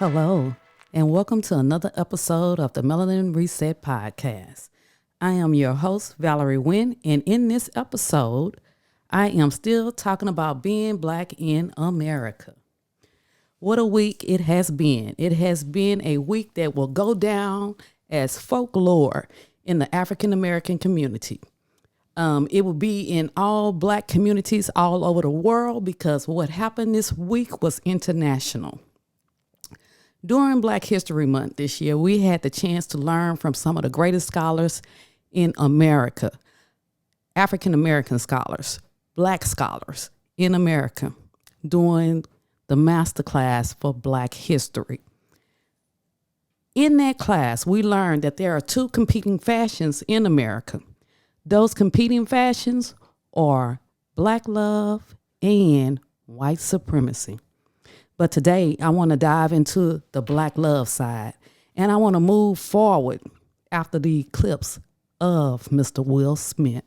Hello, and welcome to another episode of the Melanin Reset Podcast. I am your host, Valarie Winn, and in this episode, I am still talking about being Black in America. What a week it has been. It has been a week that will go down as folklore in the African American community. It will be in all Black communities all over the world because what happened this week was international. During Black History Month this year, we had the chance to learn from some of the greatest scholars in America, African American scholars, Black scholars in America, doing the masterclass for Black history. In that class, we learned that there are two competing fashions in America. Those competing fashions are Black love and white supremacy. But today, I want to dive into the Black love side, and I want to move forward after the eclipse of Mr. Will Smith.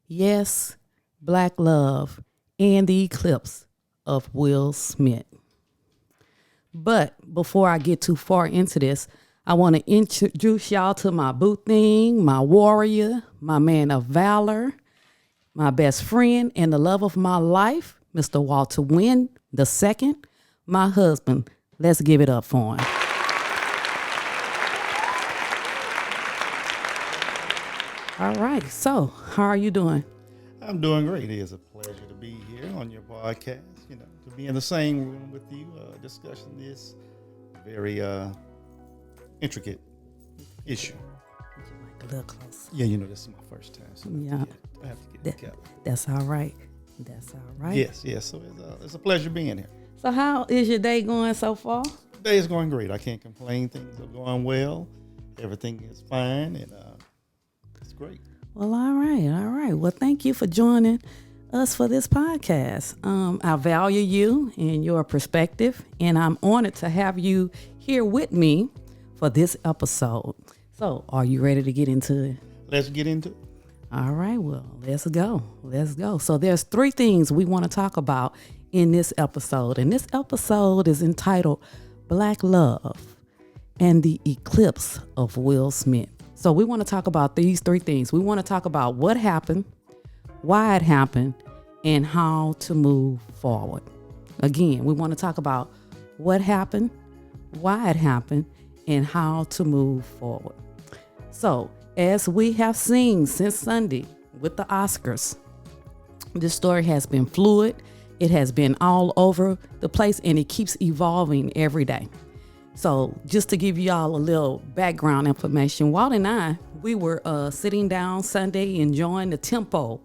Yes, Black love and the eclipse of Will Smith. But before I get too far into this, I want to introduce y'all to my boo thing, my warrior, my man of valor, my best friend, and the love of my life, Mr. Walter Winn II, my husband. Let's give it up for him. All right. So, how are you doing? I'm doing great. It is a pleasure to be here on your podcast, to be in the same room with you, discussing this very intricate issue. A little closer. Yeah, this is my first time. So I have to get the cap. That's all right. That's all right. Yes. So it's a pleasure being here. So how is your day going so far? The day is going great. I can't complain. Things are going well. Everything is fine, and it's great. Well, all right. Well, thank you for joining us for this podcast. I value you and your perspective, and I'm honored to have you here with me for this episode. So, are you ready to get into it? Let's get into it. All right, well, let's go. So there's three things we want to talk about in this episode. And this episode is entitled Black Love and the Eclipse of Will Smith. So we want to talk about these three things. We want to talk about what happened, why it happened, and how to move forward. Again, we want to talk about what happened, why it happened, and how to move forward. So, as we have seen since Sunday with the Oscars, this story has been fluid. It has been all over the place, and it keeps evolving every day. So just to give y'all a little background information, Walt and I, we were sitting down Sunday enjoying the tempo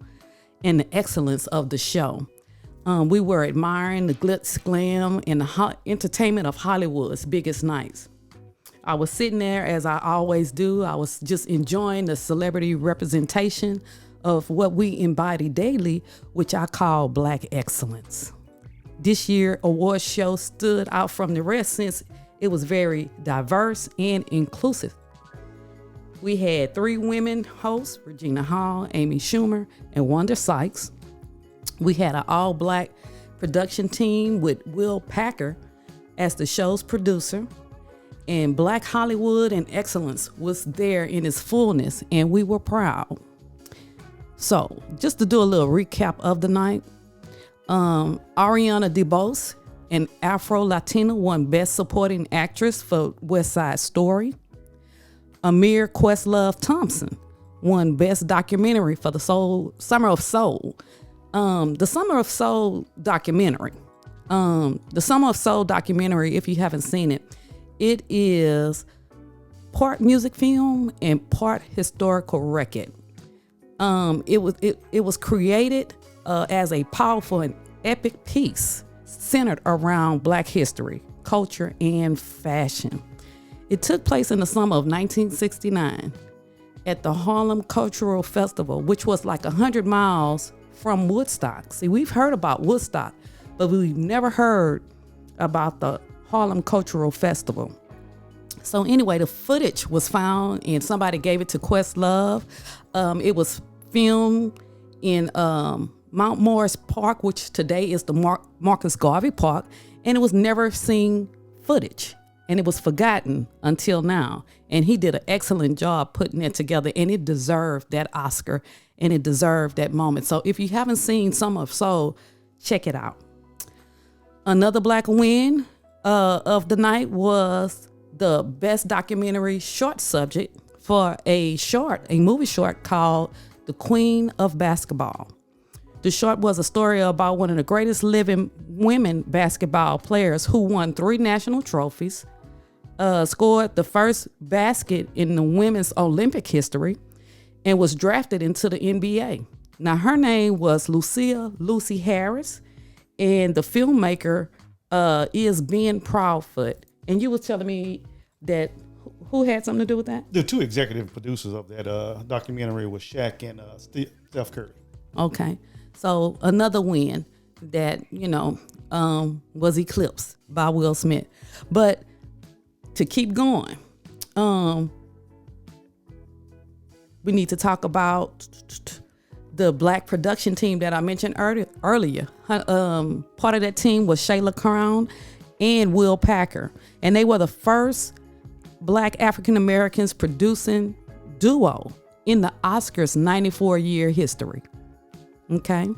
and the excellence of the show. We were admiring the glitz, glam, and the entertainment of Hollywood's biggest nights. I was sitting there, as I always do. I was just enjoying the celebrity representation of what we embody daily, which I call Black excellence. This year's award show stood out from the rest since it was very diverse and inclusive. We had three women hosts, Regina Hall, Amy Schumer, and Wanda Sykes. We had an all-Black production team with Will Packer as the show's producer. And Black Hollywood and excellence was there in its fullness, and we were proud. So, just to do a little recap of the night, Ariana DeBose, an Afro-Latina, won Best Supporting Actress for West Side Story. Amir Questlove Thompson won Best Documentary for the Summer of Soul. The Summer of Soul documentary. If you haven't seen it, it is part music film and part historical record. It was created as a powerful and epic piece centered around Black history, culture, and fashion. It took place in the summer of 1969 at the Harlem Cultural Festival, which was like 100 miles from Woodstock. See, we've heard about Woodstock, but we've never heard about the Harlem Cultural Festival. So anyway, the footage was found and somebody gave it to Questlove. It was filmed in Mount Morris Park, which today is the Marcus Garvey Park, and it was never seen footage, and it was forgotten until now. And he did an excellent job putting it together, and it deserved that Oscar, and it deserved that moment. So if you haven't seen Summer of Soul, check it out. Another Black win of the night was the best documentary short subject for a movie short called The Queen of Basketball. The short was a story about one of the greatest living women basketball players who won 3 national trophies, scored the first basket in the women's Olympic history, and was drafted into the NBA. Now, her name was Lucy Harris, and the filmmaker is Ben Proudfoot. And you were telling me that who had something to do with that? The 2 executive producers of that documentary was Shaq and Steph Curry. Okay. So another win that, was eclipsed by Will Smith. But to keep going, we need to talk about the Black production team that I mentioned earlier. Part of that team was Shayla Crown and Will Packer. And they were the first Black African Americans producing duo in the Oscars 94-year history. Okay.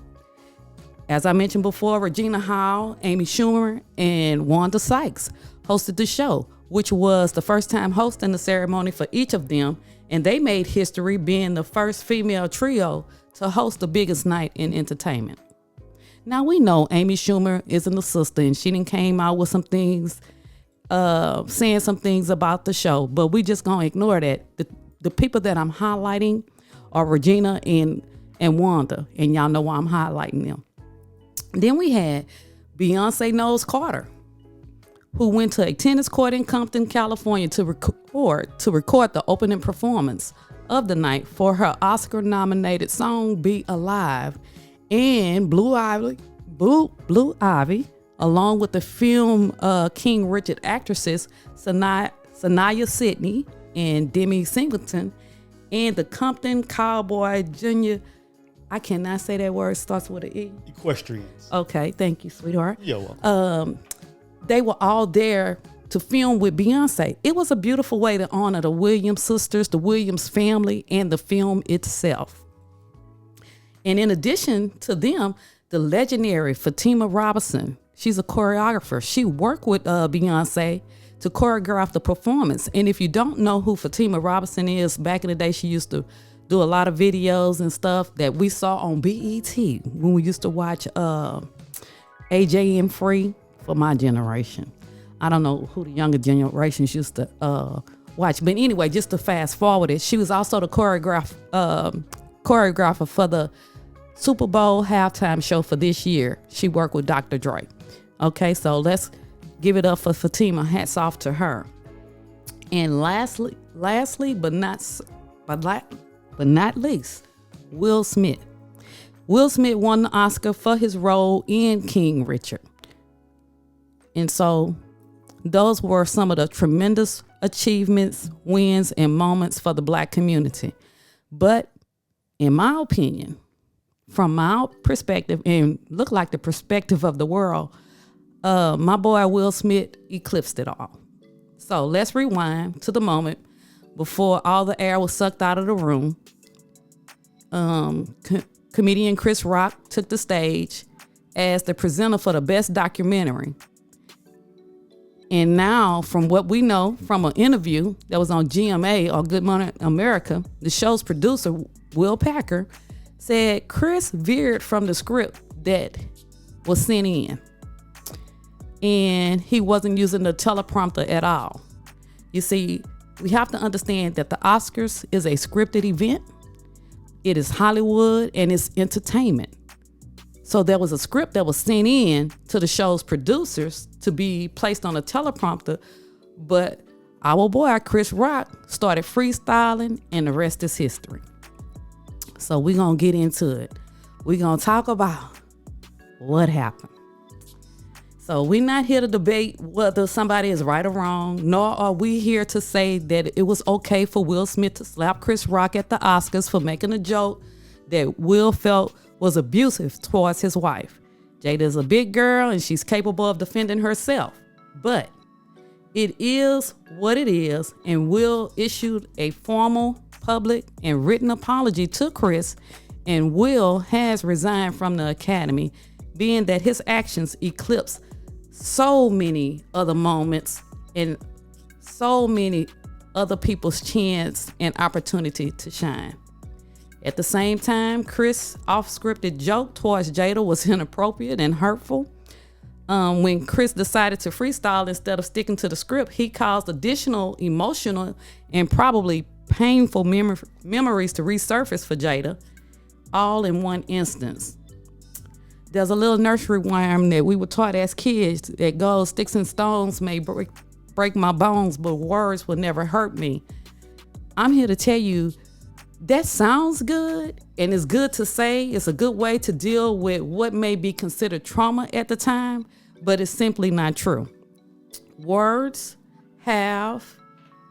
As I mentioned before, Regina Hall, Amy Schumer, and Wanda Sykes hosted the show, which was the first time hosting the ceremony for each of them. And they made history being the first female trio to host the biggest night in entertainment. Now, we know Amy Schumer isn't a sister, and she done came out with some things, saying some things about the show, but we just gonna ignore that. The people that I'm highlighting are Regina and Wanda, and y'all know why I'm highlighting them. Then we had Beyonce Knowles Carter, who went to a tennis court in Compton, California to record the opening performance of the night for her Oscar-nominated song "Be Alive," and Blue Ivy, along with the film King Richard actresses Sanaya Sidney and Demi Singleton, and the Compton Cowboy Junior. I cannot say that word. Starts with an E. Equestrians. Okay, thank you, sweetheart. You're welcome. They were all there to film with Beyonce. It was a beautiful way to honor the Williams sisters, the Williams family, and the film itself. And in addition to them, the legendary Fatima Robinson, she's a choreographer. She worked with Beyonce to choreograph the performance. And if you don't know who Fatima Robinson is, back in the day, she used to do a lot of videos and stuff that we saw on BET when we used to watch AJM Free for my generation. I don't know who the younger generations used to watch. But anyway, just to fast forward it, she was also the choreographer for the Super Bowl halftime show for this year. She worked with Dr. Dre. Okay, so let's give it up for Fatima. Hats off to her. And lastly, but not least, Will Smith. Will Smith won the Oscar for his role in King Richard. And so those were some of the tremendous achievements, wins, and moments for the Black community. But in my opinion, from my perspective, and look like the perspective of the world, my boy Will Smith eclipsed it all. So let's rewind to the moment before all the air was sucked out of the room. Comedian Chris Rock took the stage as the presenter for the best documentary. And now, from what we know from an interview that was on GMA or Good Morning America, the show's producer, Will Packer, said Chris veered from the script that was sent in. And he wasn't using the teleprompter at all. You see, we have to understand that the Oscars is a scripted event. It is Hollywood and it's entertainment. So there was a script that was sent in to the show's producers to be placed on a teleprompter, but our boy Chris Rock started freestyling, and the rest is history. So we're going to get into it. We're going to talk about what happened. So we're not here to debate whether somebody is right or wrong, nor are we here to say that it was okay for Will Smith to slap Chris Rock at the Oscars for making a joke that Will felt was abusive towards his wife. Jada is a big girl and she's capable of defending herself. But It is what it is, and Will issued a formal, public, and written apology to Chris, and Will has resigned from the Academy, being that his actions eclipse so many other moments and so many other people's chance and opportunity to shine. At the same time, Chris' off-scripted joke towards Jada was inappropriate and hurtful. When Chris decided to freestyle instead of sticking to the script, he caused additional emotional and probably painful memories to resurface for Jada, all in one instance. There's a little nursery rhyme that we were taught as kids that goes, "Sticks and stones may break my bones, but words will never hurt me." I'm here to tell you that sounds good, and it's good to say. It's a good way to deal with what may be considered trauma at the time, but it's simply not true. Words have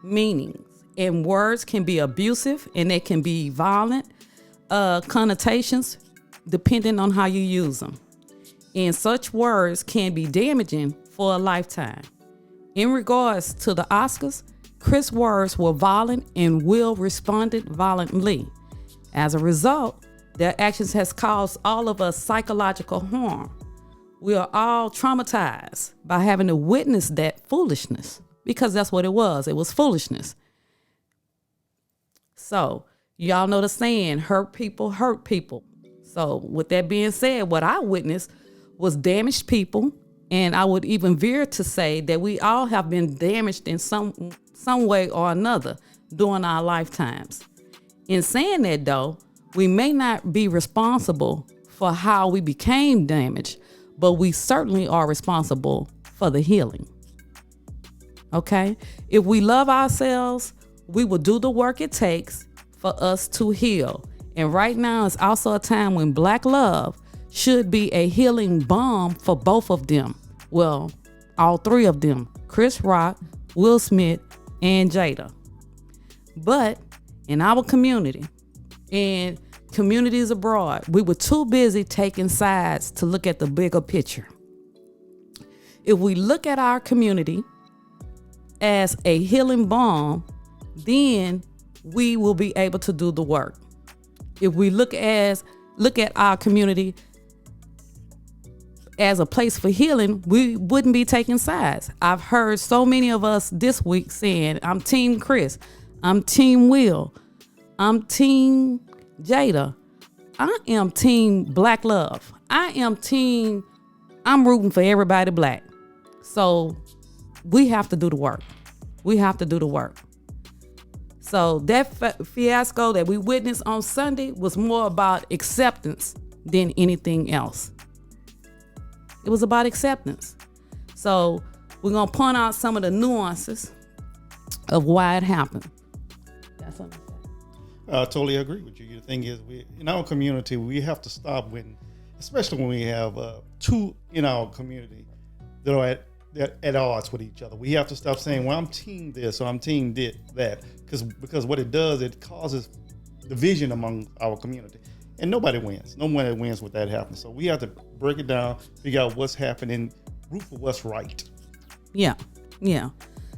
meanings, and words can be abusive, and they can be violent connotations depending on how you use them. And such words can be damaging for a lifetime. In regards to the Oscars, Chris' words were violent and Will responded violently. As a result, their actions has caused all of us psychological harm. We are all traumatized by having to witness that foolishness, because that's what it was. It was foolishness. So, y'all know the saying, hurt people hurt people. So, with that being said, what I witnessed was damaged people, and I would even veer to say that we all have been damaged in some way or another during our lifetimes. In saying that, though, we may not be responsible for how we became damaged, but we certainly are responsible for the healing. Okay? If we love ourselves, we will do the work it takes for us to heal. And right now is also a time when Black love should be a healing balm for both of them. Well, all three of them, Chris Rock, Will Smith, and Jada. But in our community and communities abroad, we were too busy taking sides to look at the bigger picture. If we look at our community as a healing balm, then we will be able to do the work. If we look at our community as a place for healing, we wouldn't be taking sides. I've heard so many of us this week saying, I'm Team Chris, I'm Team Will, I'm Team Jada, I am Team Black Love, I'm rooting for everybody Black. So we have to do the work. We have to do the work. So that fiasco that we witnessed on Sunday was more about acceptance than anything else. It was about acceptance. So we're going to point out some of the nuances of why it happened. That's what I'm saying. I totally agree with you. The thing is, in our community, we have to stop especially when we have two in our community that are at odds with each other. We have to stop saying, well, I'm team this or I'm team that, because what it does, it causes division among our community. And nobody wins. No one wins with that happening. So we have to break it down, figure out what's happening, root for what's right. Yeah.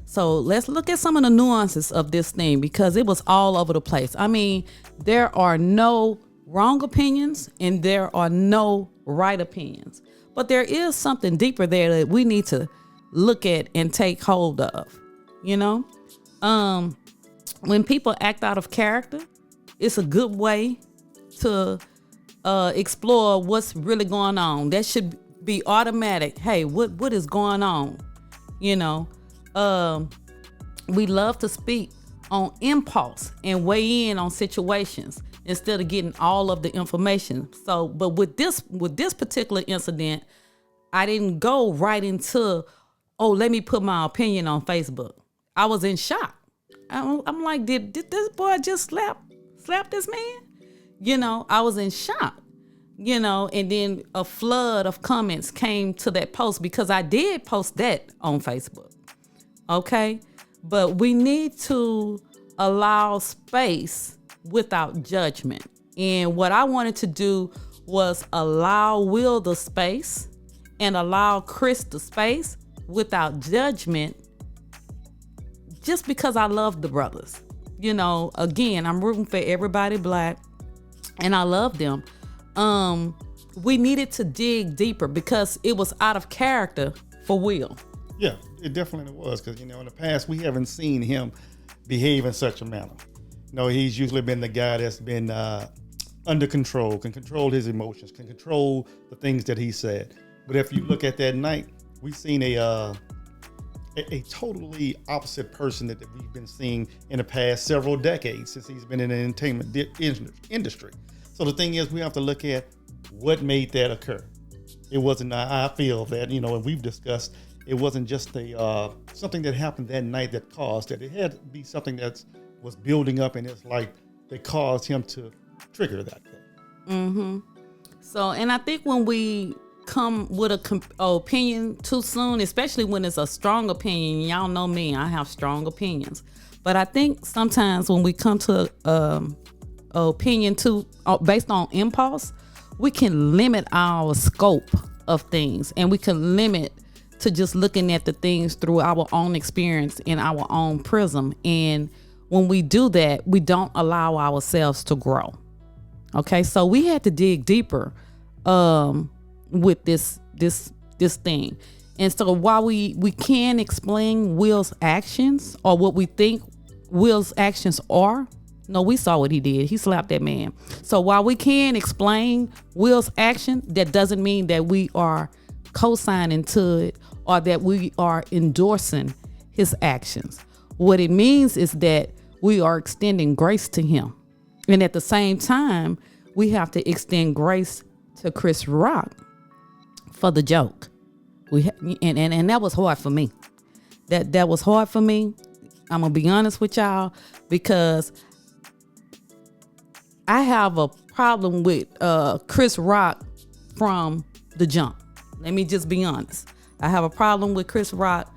So let's look at some of the nuances of this thing, because it was all over the place. I mean, there are no wrong opinions and there are no right opinions. But there is something deeper there that we need to look at and take hold of. You know? When people act out of character, it's a good way to explore what's really going on. That should be automatic. Hey, what is going on? You know, we love to speak on impulse and weigh in on situations instead of getting all of the information. So, but with this particular incident, I didn't go right into, let me put my opinion on Facebook. I was in shock. I'm like, did this boy just slap this man? You know, I was in shock, you know, and then a flood of comments came to that post because I did post that on Facebook. Okay. But we need to allow space without judgment. And what I wanted to do was allow Will the space and allow Chris the space without judgment just because I love the brothers. You know, again, I'm rooting for everybody black, and I love them. We needed to dig deeper because it was out of character for Will. Yeah, it definitely was, because, in the past, we haven't seen him behave in such a manner. He's usually been the guy that's been under control, can control his emotions, can control the things that he said. But if you look at that night, we've seen a totally opposite person that we've been seeing in the past several decades since he's been in the entertainment industry. So the thing is, we have to look at what made that occur. It wasn't, I feel that, and we've discussed, it wasn't just something that happened that night that caused it. It had to be something that was building up in his life that caused him to trigger that thing. Mm-hmm. So, and I think when we come with a opinion too soon, especially when it's a strong opinion, y'all know me, I have strong opinions. But I think sometimes when we come to opinion based on impulse, we can limit our scope of things, and we can limit to just looking at the things through our own experience in our own prism. And when we do that, we don't allow ourselves to grow. Okay, so we had to dig deeper with this thing. And so while we can explain Will's actions, or what we think Will's actions are, no, we saw what he did. He slapped that man. So while we can explain Will's action, that doesn't mean that we are co-signing to it or that we are endorsing his actions. What it means is that we are extending grace to him. And at the same time, we have to extend grace to Chris Rock for the joke. And that was hard for me. That was hard for me. I'm gonna be honest with y'all, because I have a problem with Chris Rock from the jump. Let me just be honest. I have a problem with Chris Rock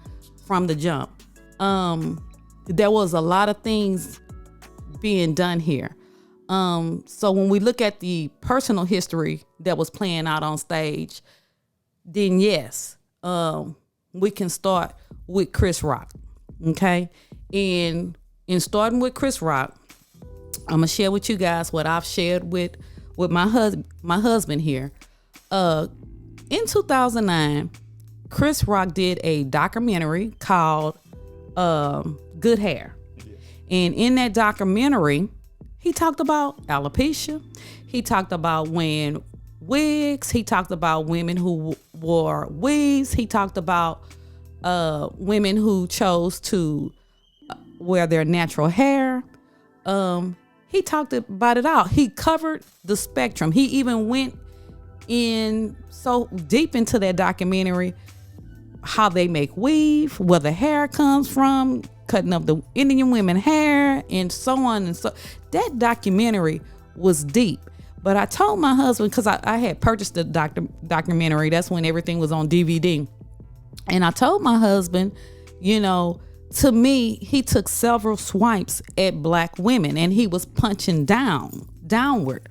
from the jump. There was a lot of things being done here. So when we look at the personal history that was playing out on stage, then yes, we can start with Chris Rock. Okay. And in starting with Chris Rock, I'm gonna share with you guys what I've shared with my husband here. In 2009, Chris Rock did a documentary called Good Hair. Yeah. And in that documentary, he talked about alopecia. He talked about wearing wigs. He talked about women who wore weaves. He talked about women who chose to wear their natural hair. He talked about it all. He covered the spectrum. He even went in so deep into that documentary, how they make weave, where the hair comes from, cutting up the Indian women hair, and so on and so. That documentary was deep. But I told my husband, because I had purchased the documentary, that's when everything was on DVD. And I told my husband, to me, he took several swipes at black women, and he was punching downward,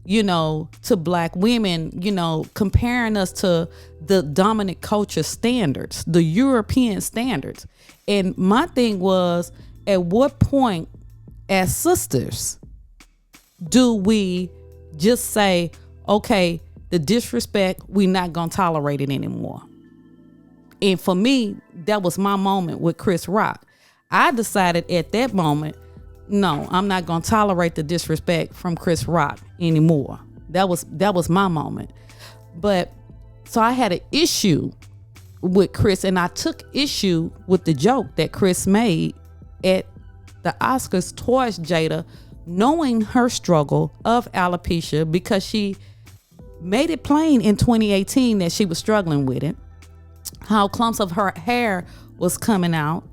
to black women, comparing us to the dominant culture standards, the European standards. And my thing was, at what point as sisters do we just say, okay, the disrespect, we're not going to tolerate it anymore? And for me, that was my moment with Chris Rock. I decided at that moment, no, I'm not going to tolerate the disrespect from Chris Rock anymore. That was my moment. But so I had an issue with Chris, and I took issue with the joke that Chris made at the Oscars towards Jada, knowing her struggle of alopecia, because she made it plain in 2018 that she was struggling with it, how clumps of her hair was coming out,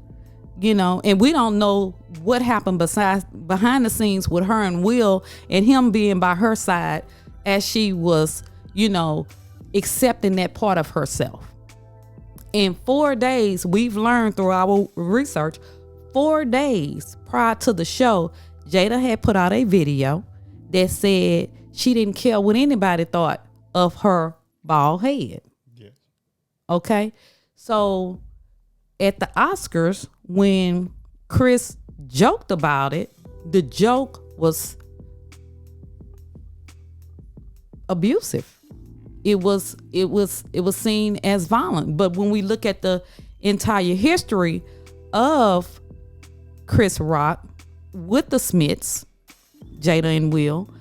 and we don't know what happened behind the scenes with her and Will, and him being by her side as she was, accepting that part of herself. In 4 days, we've learned through our research, 4 days prior to the show, Jada had put out a video that said she didn't care what anybody thought of her bald head. Yes. Okay. So at the Oscars, when Chris joked about it, the joke was abusive. It was seen as violent. But when we look at the entire history of Chris Rock with the Smiths, Jada and Will,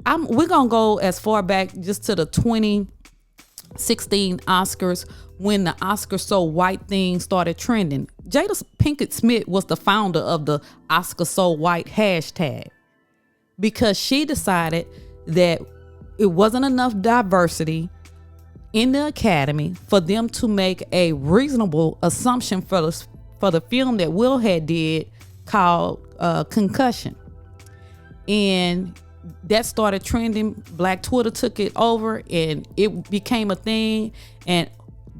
we're gonna go as far back just to the 2016 Oscars when the Oscar So White thing started trending. Jada Pinkett Smith was the founder of the Oscar So White hashtag because she decided that it wasn't enough diversity in the Academy for them to make a reasonable assumption for the film that Will had did called Concussion. And that started trending. Black Twitter took it over and it became a thing. And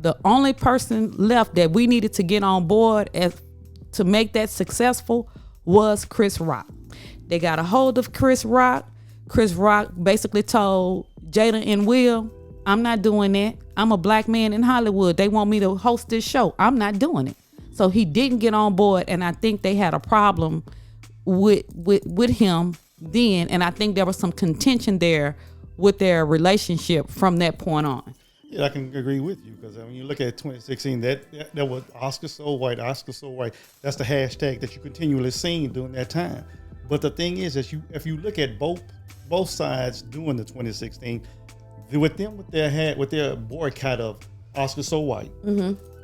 the only person left that we needed to get on board to make that successful was Chris Rock. They got a hold of Chris Rock. Chris Rock basically told Jada and Will, I'm not doing that. I'm a black man in Hollywood. They want me to host this show. I'm not doing it. So he didn't get on board, and I think they had a problem with him then, and I think there was some contention there with their relationship from that point on. Yeah, I can agree with you because when you look at 2016, that was Oscar So White, Oscar So White. That's the hashtag that you continually seen during that time. But the thing is, if you look at both sides during the 2016, with their boycott of Oscar So White,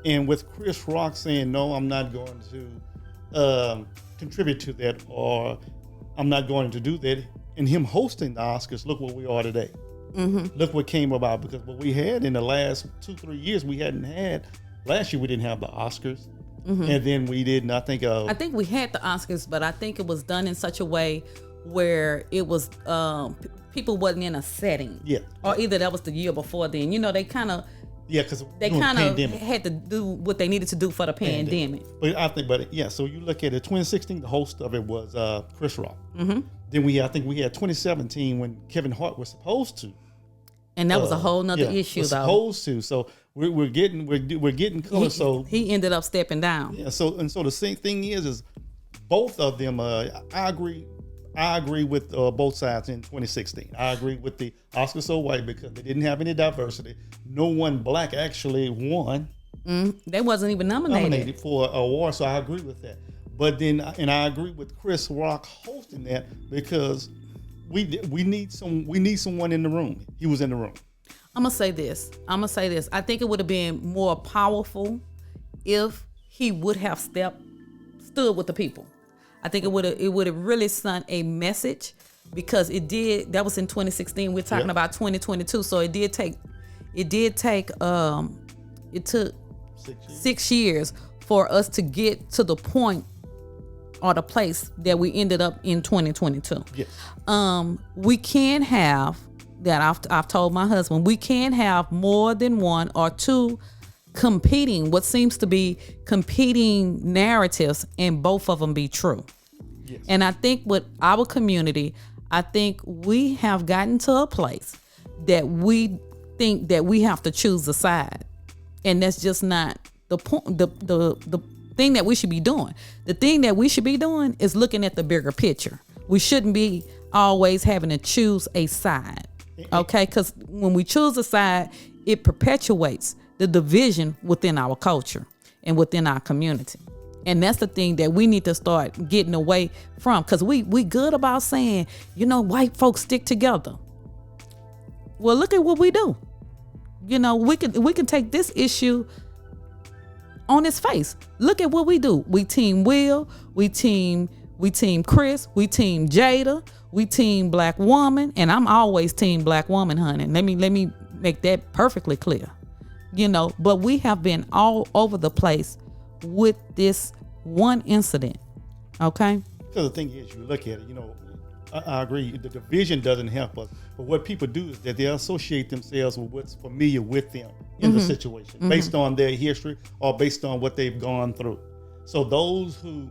and with Chris Rock saying no, I'm not going to contribute to that, or I'm not going to do that, and him hosting the Oscars, look where we are today. Look what came about, because what we had in the last 2-3 years, we hadn't had. Last year we didn't have the Oscars, and then we didn't. I think we had the Oscars, but I think it was done in such a way where it was people wasn't in a setting. Yeah. Or either that was the year before then. You know, they kind of. Yeah, because they kind of had to do what they needed to do for the pandemic. But I think, so you look at it, 2016, the host of it was Chris Rock. Then we had 2017 when Kevin Hart was supposed to. And that was a whole nother issue, though. Supposed to. So we're getting color. So he ended up stepping down. Yeah. So the same thing is both of them. I agree with both sides in 2016. I agree with the Oscar So White because they didn't have any diversity. No one black actually won. They wasn't even nominated for an award, so I agree with that. But then, and I agree with Chris Rock hosting that because we need someone in the room. He was in the room. I'm gonna say this. I think it would have been more powerful if he would have stood with the people. I think it would have really sent a message because it did. That was in 2016. We're talking about 2022, so it took 6 years for us to get to the point or the place that we ended up in 2022. Yes. We can have that. I've told my husband we can have more than one or two what seems to be competing narratives, and both of them be true. Yes. And I think with our community, I think we have gotten to a place that we think that we have to choose a side, and that's just not the point. The thing that we should be doing. The thing that we should be doing is looking at the bigger picture. We shouldn't be always having to choose a side, okay? Because when we choose a side, it perpetuates the division within our culture and within our community. And that's the thing that we need to start getting away from, because we good about saying, white folks stick together. Well, look at what we do. We can take this issue on its face. Look at what we do. We team Will, we team Chris, we team Jada, we team Black Woman, and I'm always team Black Woman, honey. Let me make that perfectly clear. But we have been all over the place with this one incident. Okay? Because the thing is, you look at it, I agree, the division doesn't help us. But what people do is that they associate themselves with what's familiar with them in the situation, based on their history or based on what they've gone through. So those who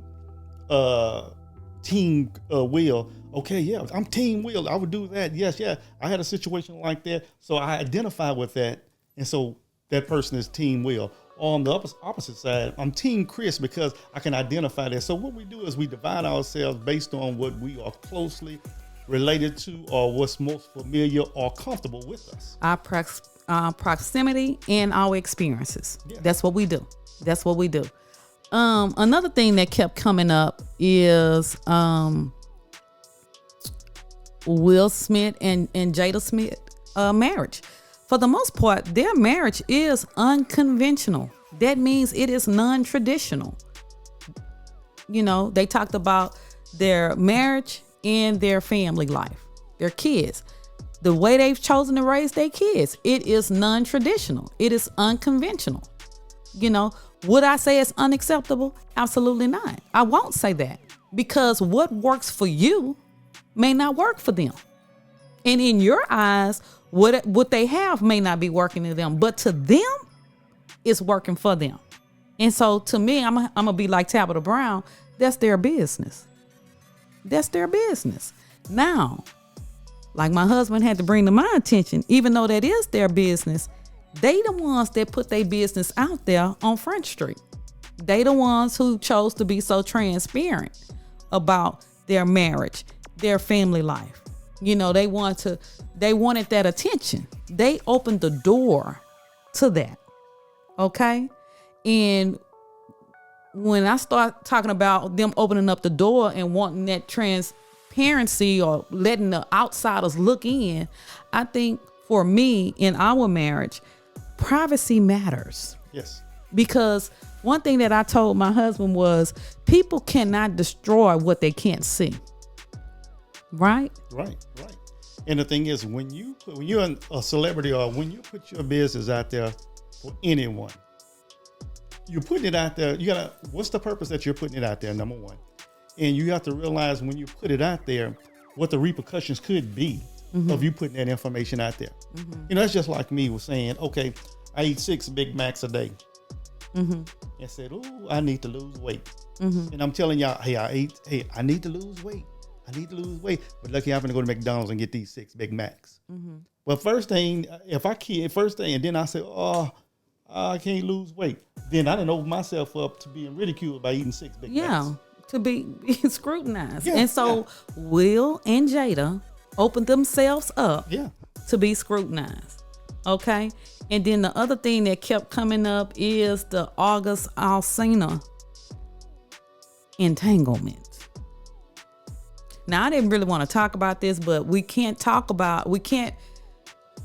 team Will, okay, yeah, I'm team Will, I would do that. Yes, yeah, I had a situation like that, so I identify with that, and so that person is team Will. On the opposite side, I'm Team Chris because I can identify that. So what we do is we divide ourselves based on what we are closely related to or what's most familiar or comfortable with us. Our proximity and our experiences. Yeah. That's what we do. That's what we do. Another thing that kept coming up is Will Smith and Jada Smith marriage. For the most part, their marriage is unconventional. That means it is non-traditional. You know, they talked about their marriage and their family life, their kids, the way they've chosen to raise their kids. It is non-traditional. It is unconventional. You know, would I say it's unacceptable? Absolutely not. I won't say that, because what works for you may not work for them. And in your eyes, what they have may not be working to them, but to them, it's working for them. And so to me, I'm gonna be like Tabitha Brown. That's their business. That's their business. Now, like my husband had to bring to my attention, even though that is their business, they the ones that put their business out there on Front Street. They the ones who chose to be so transparent about their marriage, their family life. You know, they wanted that attention. They opened the door to that. Okay. And when I start talking about them opening up the door and wanting that transparency or letting the outsiders look in, I think for me in our marriage, privacy matters. Yes. Because one thing that I told my husband was people cannot destroy what they can't see. Right? Right. And the thing is, when you're a celebrity or when you put your business out there for anyone, you're putting it out there. What's the purpose that you're putting it out there? Number one. And you have to realize when you put it out there, what the repercussions could be of you putting that information out there. You know, that's just like me was saying, okay, I eat 6 Big Macs a day. And said, oh, I need to lose weight. And I'm telling y'all, I need to lose weight. But lucky I'm going to go to McDonald's and get these 6 Big Macs. Well, first thing, and then I say, oh, I can't lose weight. Then I didn't open myself up to being ridiculed by eating 6 Big Macs. Yeah, to be scrutinized. And so Will and Jada opened themselves up to be scrutinized. Okay. And then the other thing that kept coming up is the August Alsina entanglement. Now, I didn't really want to talk about this, but we can't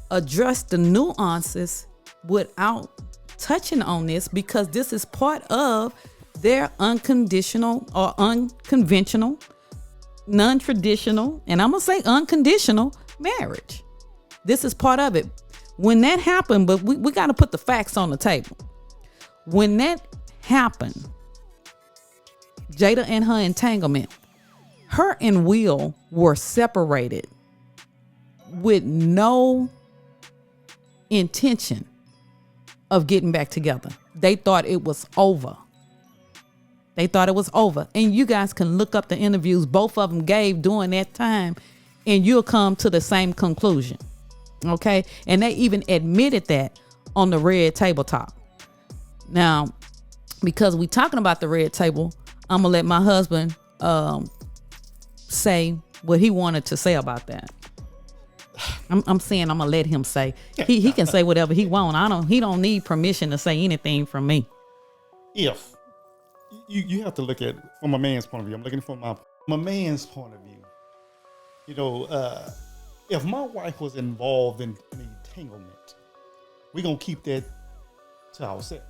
address the nuances without touching on this, because this is part of their unconditional or unconventional, non-traditional, and I'm going to say unconditional marriage. This is part of it. When that happened, but we got to put the facts on the table. When that happened, Jada and her entanglement, her and Will were separated with no intention of getting back together. They thought it was over. And you guys can look up the interviews both of them gave during that time, and you'll come to the same conclusion. Okay. And they even admitted that on the Red Table Talk. Now, because we talking about the Red Table, I'm going to let my husband say what he wanted to say about that. I'm saying I'm going to let him say. He can say whatever he want. He don't need permission to say anything from me. If you have to look at from a man's point of view. I'm looking from my man's point of view. You know, if my wife was involved in an entanglement, we're going to keep that to ourselves.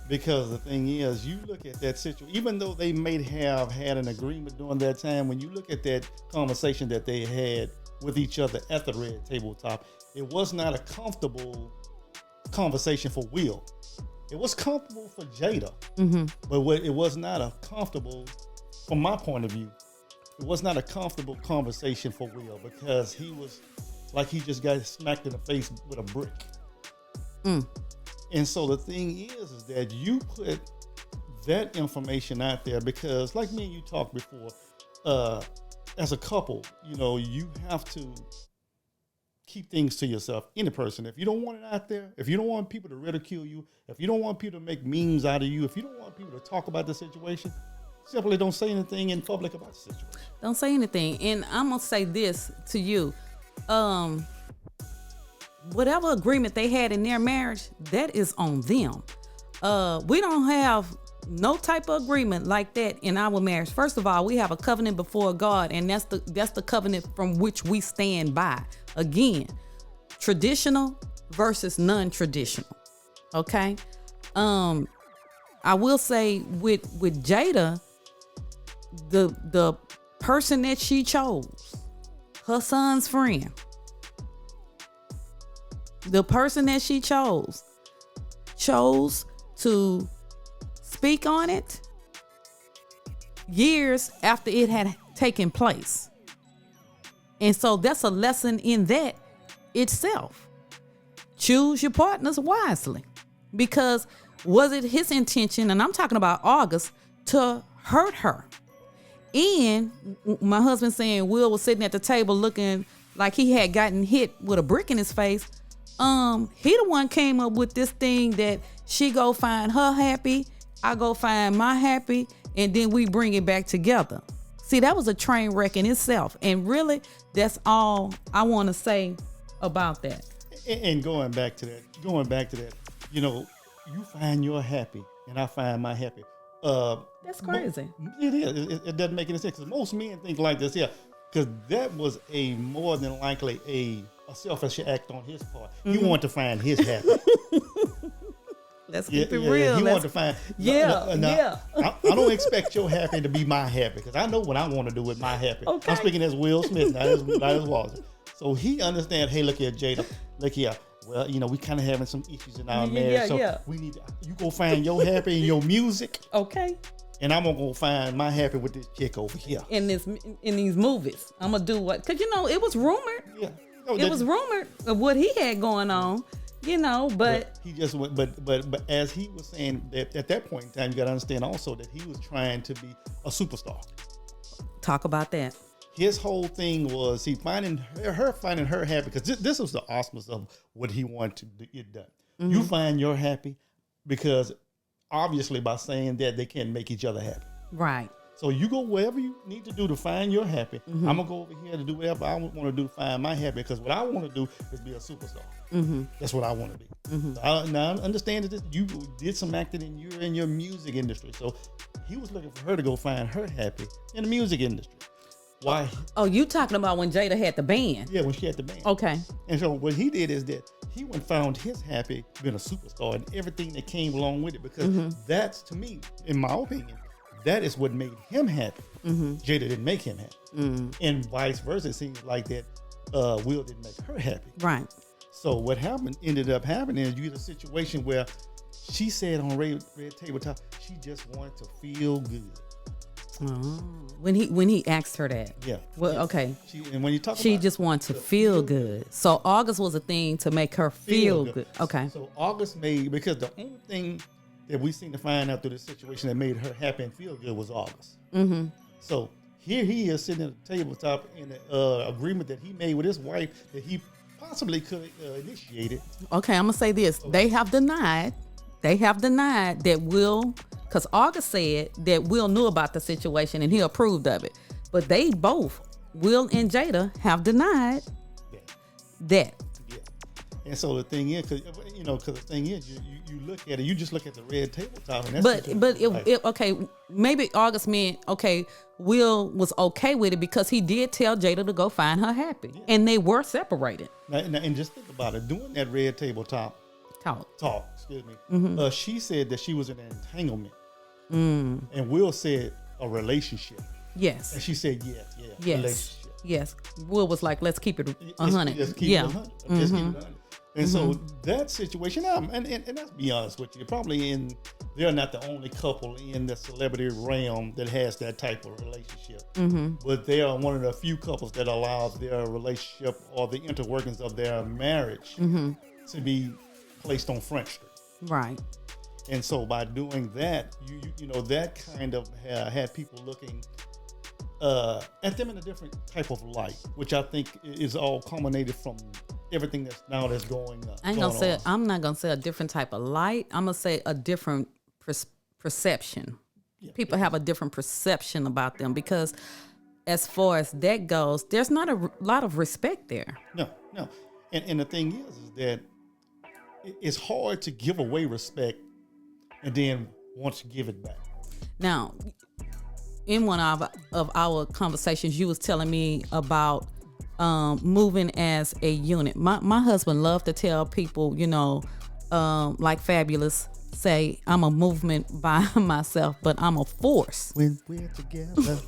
Because the thing is, you look at that situation, even though they may have had an agreement during that time, when you look at that conversation that they had with each other at the Red Table Top, it was not a comfortable conversation for Will. It was comfortable for Jada, but it was not a comfortable, from my point of view, it was not a comfortable conversation for Will, because he was like he just got smacked in the face with a brick. And so the thing is that you put that information out there because, like me and you talked before, as a couple, you know, you have to keep things to yourself. Any person, if you don't want it out there, if you don't want people to ridicule you, if you don't want people to make memes out of you, if you don't want people to talk about the situation, simply don't say anything in public about the situation. Don't say anything. And I'm gonna say this to you. Whatever agreement they had in their marriage, that is on them. We don't have no type of agreement like that in our marriage. First of all, we have a covenant before God, and that's the covenant from which we stand by. Again, traditional versus non-traditional. Okay. I will say with Jada, the person that she chose, her son's friend, the person that she chose to speak on it years after it had taken place. And so that's a lesson in that itself. Choose your partners wisely, because was it his intention, and I'm talking about August, to hurt her? And my husband saying Will was sitting at the table looking like he had gotten hit with a brick in his face. He the one came up with this thing that she go find her happy, I go find my happy, and then we bring it back together. See, that was a train wreck in itself. And really, that's all I want to say about that. And going back to that, you know, you find your happy and I find my happy. That's crazy. It is. It doesn't make any sense, because most men think like this here, because that was a more than likely a selfish act on his part. He wanted to find his happy. Let's keep it real. He wanted to find. Yeah. I don't expect your happy to be my happy, because I know what I want to do with my happy. Okay. I'm speaking as Will Smith, not as Walter. So he understands. Hey, look here, Jada. Look here. Well, you know, we kind of having some issues in our marriage, so we need you go find your happy in your music. Okay. And I'm gonna go find my happy with this chick over here. In these movies, I'm gonna do what? Because it was rumored. Yeah. It was rumored of what he had going on. But he just went. But as he was saying, that at that point in time, you got to understand also that he was trying to be a superstar. Talk about that. His whole thing was finding her happy, because this was the awesomeness of what he wanted to get done. Mm-hmm. You find your happy, because obviously by saying that they can't make each other happy. Right. So you go wherever you need to do to find your happy. Mm-hmm. I'm gonna go over here to do whatever I want to do to find my happy, because what I want to do is be a superstar. Mm-hmm. That's what I want to be. Mm-hmm. So now I understand that you did some acting in your music industry. So he was looking for her to go find her happy in the music industry. Why? Oh, you talking about when Jada had the band? Yeah, when she had the band. Okay. And so what he did is that he went and found his happy being a superstar and everything that came along with it, because that's, to me, in my opinion, that is what made him happy. Mm-hmm. Jada didn't make him happy. Mm-hmm. And vice versa. It seems like that Will didn't make her happy. Right. So what ended up happening is you get a situation where she said on Red Tabletop, she just wanted to feel good. Oh. When he asked her that. Yeah. Well, yes. Okay. She just wanted to feel good. So August was a thing to make her feel good. Okay. So August because the only thing that we seem to find out through this situation that made her happy and feel good was August. Mm-hmm. So here he is sitting at the tabletop in an agreement that he made with his wife that he possibly could initiate it. Okay, I'm gonna say this. Okay. They have denied that Will, because August said that Will knew about the situation and he approved of it. But they both, Will and Jada, have denied that. Yeah. And so the thing is, because the thing is, you look at it, you just look at the red tabletop. And that's okay, maybe August meant, Will was okay with it because he did tell Jada to go find her happy. Yeah. And they were separated. Now, and just think about it. Doing that red tabletop talk, excuse me, mm-hmm. She said that she was in an entanglement. Mm. And Will said a relationship. Yes. And she said yes. Relationship. Yes. Will was like, let's keep it 100. Let's keep it 100. Mm-hmm. Let's keep it 100. And so that situation, and let's be honest with you, they're not the only couple in the celebrity realm that has that type of relationship. Mm-hmm. But they are one of the few couples that allows their relationship or the interworkings of their marriage to be placed on Front Street. Right. And so by doing that, you know that kind of had people looking at them in a different type of light, which I think is all culminated from everything that's going on. I'm not gonna say a different type of light. I'm gonna say a different perception. Yeah, people have a different perception about them because, as far as that goes, there's not a lot of respect there. No. And the thing is that it's hard to give away respect and then want to give it back. Now, in one of our conversations, you was telling me about moving as a unit. My husband loved to tell people, like Fabulous, say, I'm a movement by myself, but I'm a force. When we're together.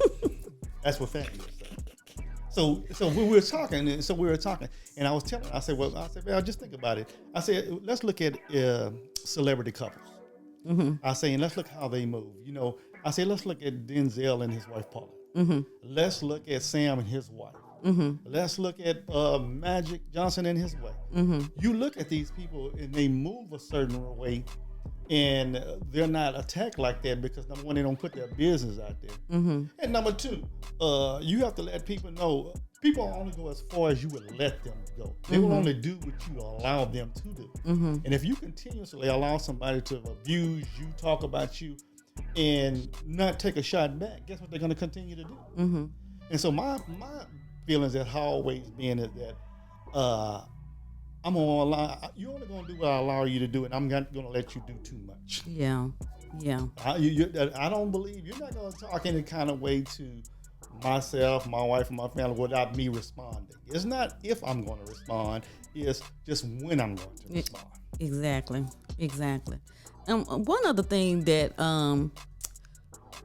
That's what Fabulous said. So we were talking, and I was telling her, I said, well, just think about it. I said, let's look at celebrity couples. Mm-hmm. I say, and let's look how they move. I say, let's look at Denzel and his wife Paula. Mm-hmm. Let's look at Sam and his wife. Mm-hmm. Let's look at Magic Johnson and his wife. Mm-hmm. You look at these people and they move a certain way, and they're not attacked like that because, number one, they don't put their business out there. Mm-hmm. And number two, you have to let people know, people only go as far as you would let them go. They will only do what you allow them to do. Mm-hmm. And if you continuously allow somebody to abuse you, talk about you, and not take a shot back, guess what they're going to continue to do? Mm-hmm. And so my feelings have always been is that I'm gonna allow, you're only gonna do what I allow you to do, and I'm not gonna let you do too much. Yeah. I don't believe you're not gonna talk any kind of way to myself, my wife, and my family without me responding. It's not if I'm gonna respond; it's just when I'm going to respond. Exactly. One other thing that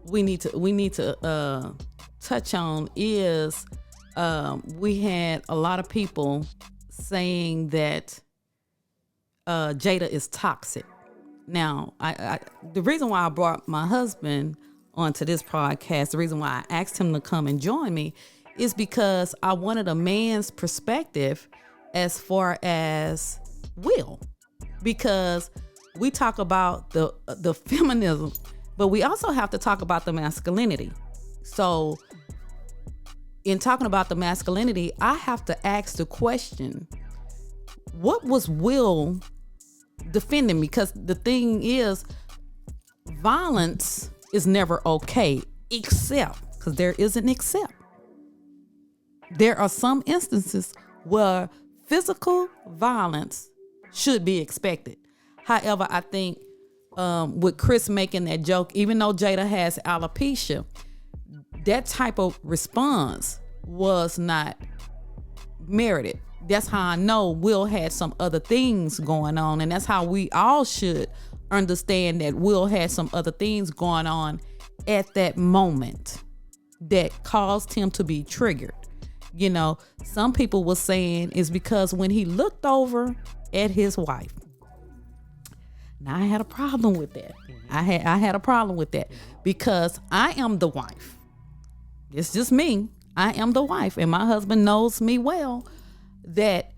we need to touch on is we had a lot of people saying that Jada is toxic. Now, I the reason why I brought my husband onto this podcast, the reason why I asked him to come and join me, is because I wanted a man's perspective as far as Will, because we talk about the feminism, but we also have to talk about the masculinity. So in talking about the masculinity, I have to ask the question, what was Will defending? Because the thing is, violence is never okay, except, because there is an except. There are some instances where physical violence should be expected. However, I think with Chris making that joke, even though Jada has alopecia, that type of response was not merited. That's how I know Will had some other things going on, and that's how we all should understand that Will had some other things going on at that moment that caused him to be triggered. Some people were saying it's because when he looked over at his wife. Now, I had a problem with that. I had a problem with that because I am the wife. It's just me. I am the wife, and my husband knows me well, that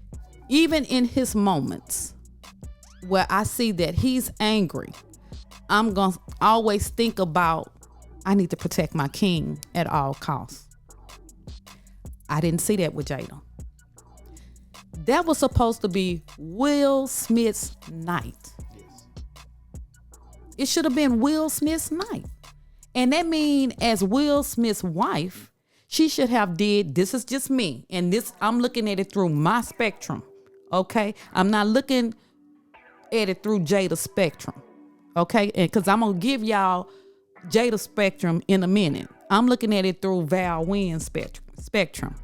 even in his moments where I see that he's angry, I'm going to always think about, I need to protect my king at all costs. I didn't see that with Jada. That was supposed to be Will Smith's night. It should have been Will Smith's night. And that means, as Will Smith's wife, she should have did, this is just me, and this, I'm looking at it through my spectrum, okay? I'm not looking at it through Jada's spectrum, okay? And because I'm going to give y'all Jada's spectrum in a minute. I'm looking at it through Valarie Winn's spectrum.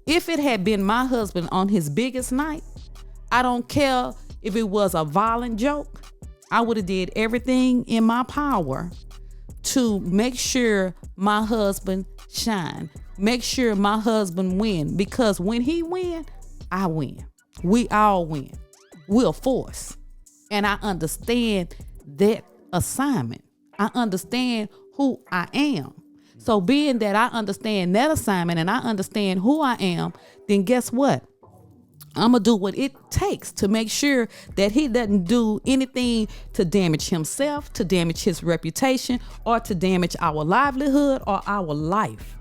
If it had been my husband on his biggest night, I don't care if it was a violent joke, I would have did everything in my power to make sure my husband shine, make sure my husband win, because when he win, I win. We all win. We're a force. And I understand that assignment. I understand who I am. So being that I understand that assignment and I understand who I am, then guess what? I'm going to do what it takes to make sure that he doesn't do anything to damage himself, to damage his reputation, or to damage our livelihood or our life.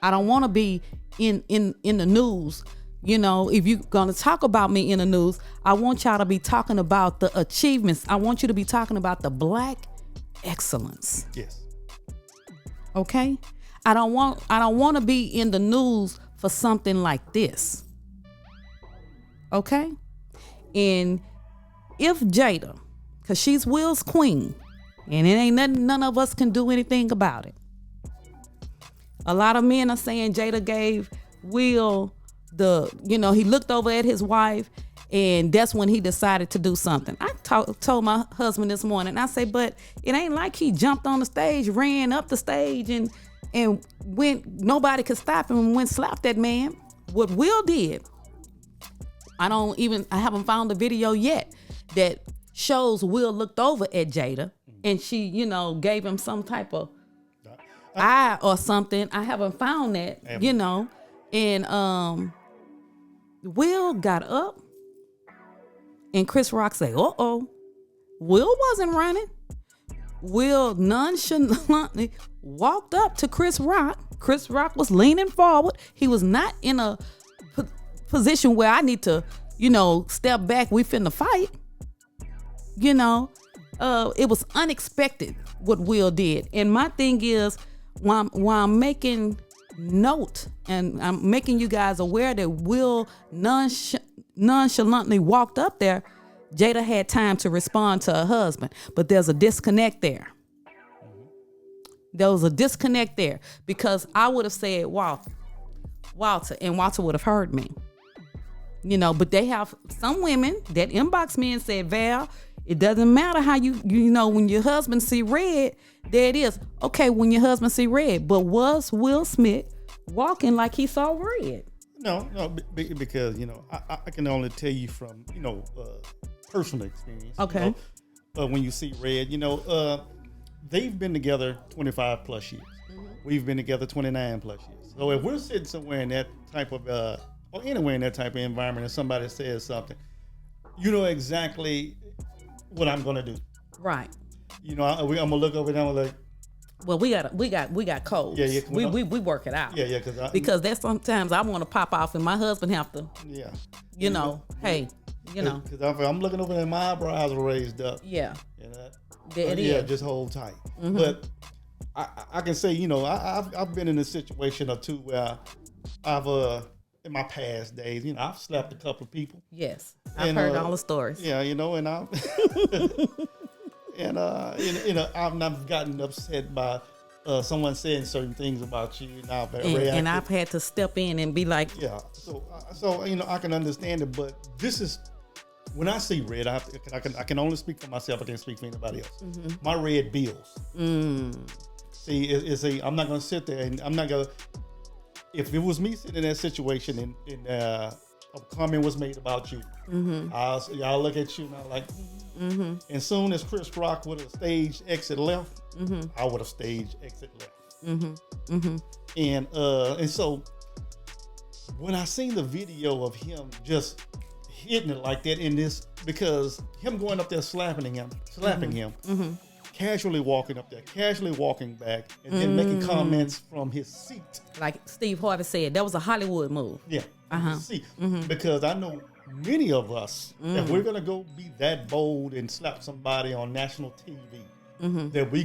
I don't want to be in the news You know, if you're going to talk about me in the news, I want y'all to be talking about the achievements. I want you to be talking about the Black excellence. Yes. Okay? I don't want to be in the news for something like this. Okay? And if Jada, because she's Will's queen, and it ain't nothing, none of us can do anything about it. A lot of men are saying Jada gave Will he looked over at his wife, and that's when he decided to do something. I told my husband this morning, I say, but it ain't like he jumped on the stage, ran up the stage, and went, nobody could stop him and went slapped that man. What Will did, I haven't found the video yet that shows Will looked over at Jada and she, gave him some type of eye or something. I haven't found that, and Will got up and Chris Rock said, uh-oh, Will wasn't running. Will nonchalantly walked up to Chris Rock. Chris Rock was leaning forward. He was not in a position where I need to, step back. We finna fight. It was unexpected what Will did. And my thing is, while I'm making note and I'm making you guys aware that Will nonchalantly walked up there, Jada had time to respond to her husband, but there's a disconnect there. There was a disconnect there because I would have said Walter, and Walter would have heard me. But they have some women that inbox me and said, Val, it doesn't matter how when your husband see red, there it is. Okay, when your husband see red, but was Will Smith walking like he saw red? No, because I can only tell you from personal experience. Okay. When you see red, they've been together 25 plus years. Mm-hmm. We've been together 29 plus years. So if we're sitting somewhere in that type of or anywhere in that type of environment, and somebody says something, you know exactly what I'm gonna do. Right. I'm gonna look over and I'm like, well, we got codes. Yeah. We work it out. Yeah. Because there's sometimes I want to pop off and my husband have to. Yeah. Hey, Because I'm looking over and my eyebrows are raised up. Yeah. It is. Just hold tight. Mm-hmm. But I can say, I've been in a situation or two where I've in my past days, I've slapped a couple of people. Yes, I've heard all the stories. Yeah, and I've I've not gotten upset by someone saying certain things about you. And I've had to step in and be like, yeah. So I can understand it, but this is when I see red. I can only speak for myself. I can't speak for anybody else. Mm-hmm. My red bills. See, I'm not gonna sit there and I'm not gonna. If it was me sitting in that situation and a comment was made about you, mm-hmm. I'll look at you and I'm like, mm-hmm. And soon as Chris Rock would have staged exit left, mm-hmm. I would have staged exit left. Mm-hmm. Mm-hmm. And so when I seen the video of him just hitting it like that in this, because him going up there slapping him, mm-hmm. casually walking up there, casually walking back, and then making comments from his seat. Like Steve Harvey said, that was a Hollywood move. Yeah, his seat. Mm-hmm. Because I know many of us, if we're going to go be that bold and slap somebody on national TV, mm-hmm. that we're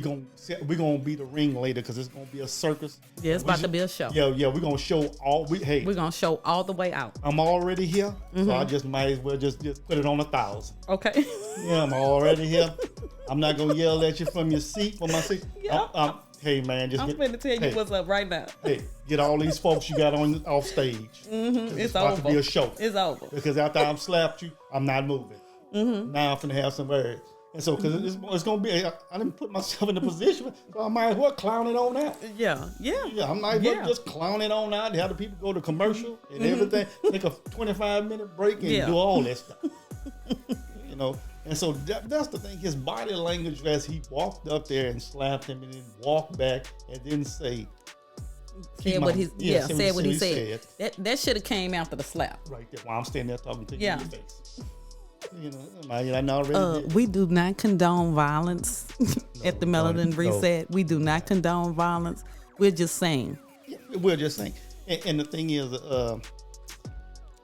gonna be the ringleader because it's gonna be a circus. Yeah, it's about to be a show. Yeah, we're gonna show we're gonna show all the way out. I'm already here, so I just might as well just put it on 1,000. Okay. Yeah, I'm already here. I'm not gonna yell at you from your seat, from my seat. Yeah. Hey man, I'm finna tell you what's up right now. Hey, get all these folks you got off stage. Mm-hmm. It's about over. to be a show. It's over. Because after I've slapped you, I'm not moving. Mm-hmm. Now I'm finna have some words. And so, because it's going to be, I didn't put myself in a position, so I might as well clown it on out. Yeah. I might as well just clown it on out, have the people go to commercial and everything, take a 25-minute break and do all that stuff. And so that's the thing, his body language as he walked up there and slapped him and then walked back and then said what he said. That should have came after the slap. Right there, while I'm standing there talking to you in your face. I know already. We do not condone violence at the Melanin Reset. We do not condone violence. We're just saying. Yeah, we're just saying. And the thing is,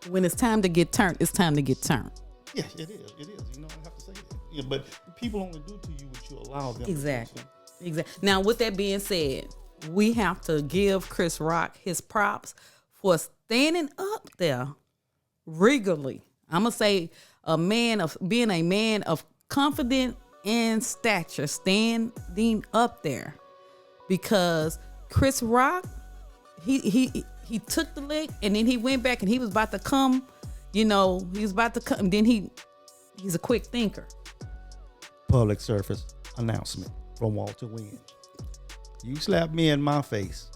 when it's time to get turned, it's time to get turned. Yeah, it is. It is. You know, I have to say that. Yeah, but people only do to you what you allow them Exactly. to do. Exactly. Now, with that being said, we have to give Chris Rock his props for standing up there regally. I'm gonna say being a man of confidence and stature, standing up there, because Chris Rock, he took the lick and then he went back and he was about to come. You know, he was about to come. And then he's a quick thinker. Public service announcement from Walter Winn. You slap me in my face,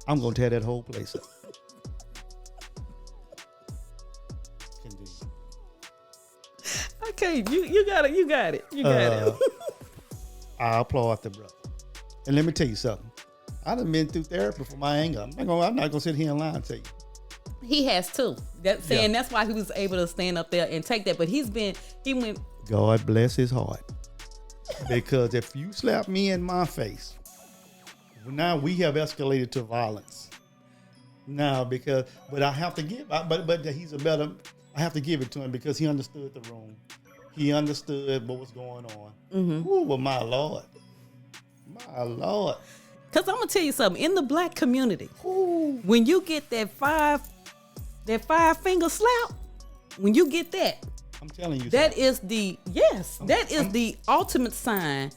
I'm gonna tear that whole place up. Continue. Okay, you got it. I applaud the brother. And let me tell you something. I done been through therapy for my anger. I'm not gonna sit here and lie and tell you. He has too. That's why he was able to stand up there and take that. But he went. God bless his heart. Because if you slap me in my face, now we have escalated to violence. Now, but I have to I have to give it to him because he understood the room. He understood what was going on. Mm-hmm. Ooh, well, my Lord. Because I'm going to tell you something. In the black community, when you get that five finger slap, when you get that, I'm telling you, that is the ultimate sign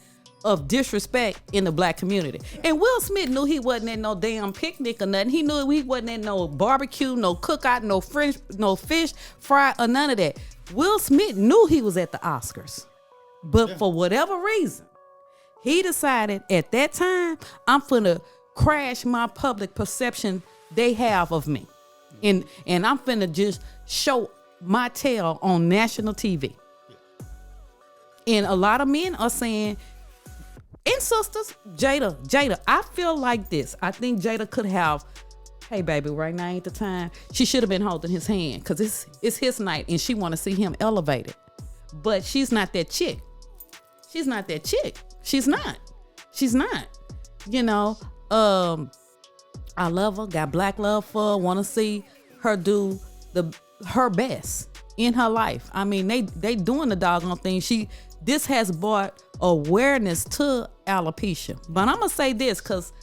of disrespect in the black community. And Will Smith knew he wasn't at no damn picnic or nothing. He knew he wasn't at no barbecue, no cookout, no fish fry or none of that. Will Smith knew he was at the Oscars, but for whatever reason, he decided at that time, I'm finna crash my public perception they have of me, and I'm finna just show my tail on national TV. And a lot of men are saying, and sisters, Jada, I feel like this. I think Jada could have, hey baby, right now ain't the time. She should have been holding his hand because it's his night and she want to see him elevated. But she's not that chick. She's not. You know, I love her, got black love for her, want to see her do her best in her life. I mean, they doing the doggone thing. This has brought awareness to alopecia. But I'm gonna say this because,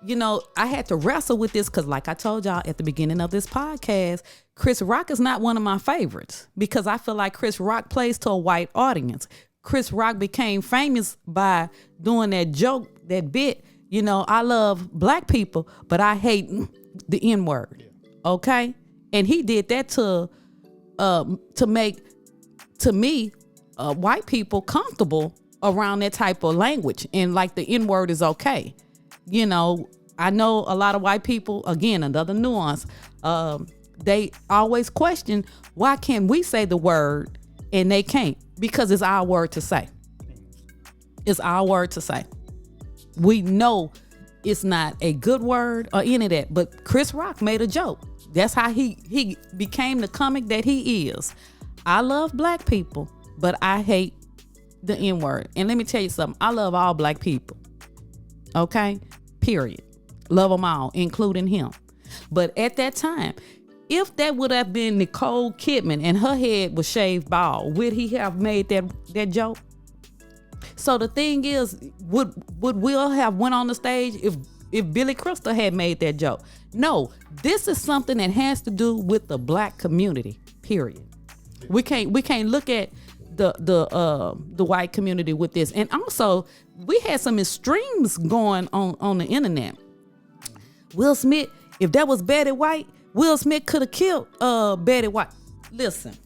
you know, I had to wrestle with this because, like I told y'all at the beginning of this podcast, Chris Rock is not one of my favorites because I feel like Chris Rock plays to a white audience. Chris Rock became famous by doing that joke, that bit, you know, I love black people, but I hate the N-word. Okay? And he did that to make, to me, white people comfortable around that type of language. And like the N-word is okay. You know, I know a lot of white people, again, another nuance, they always question, why can't we say the word and they can't? Because it's our word to say. It's our word to say. We know it's not a good word or any of that, but Chris Rock made a joke. That's how he became the comic that he is. I love black people, but I hate the N-word. And let me tell you something. I love all black people. Okay? Period. Love them all, including him. But at that time, if that would have been Nicole Kidman and her head was shaved bald, would he have made that joke? So the thing is, would Will have went on the stage if Billy Crystal had made that joke? No, this is something that has to do with the black community. Period. We can't look at the white community with this. And also, we had some extremes going on the internet. Will Smith, if that was Betty White, Will Smith could have killed Betty White. Listen.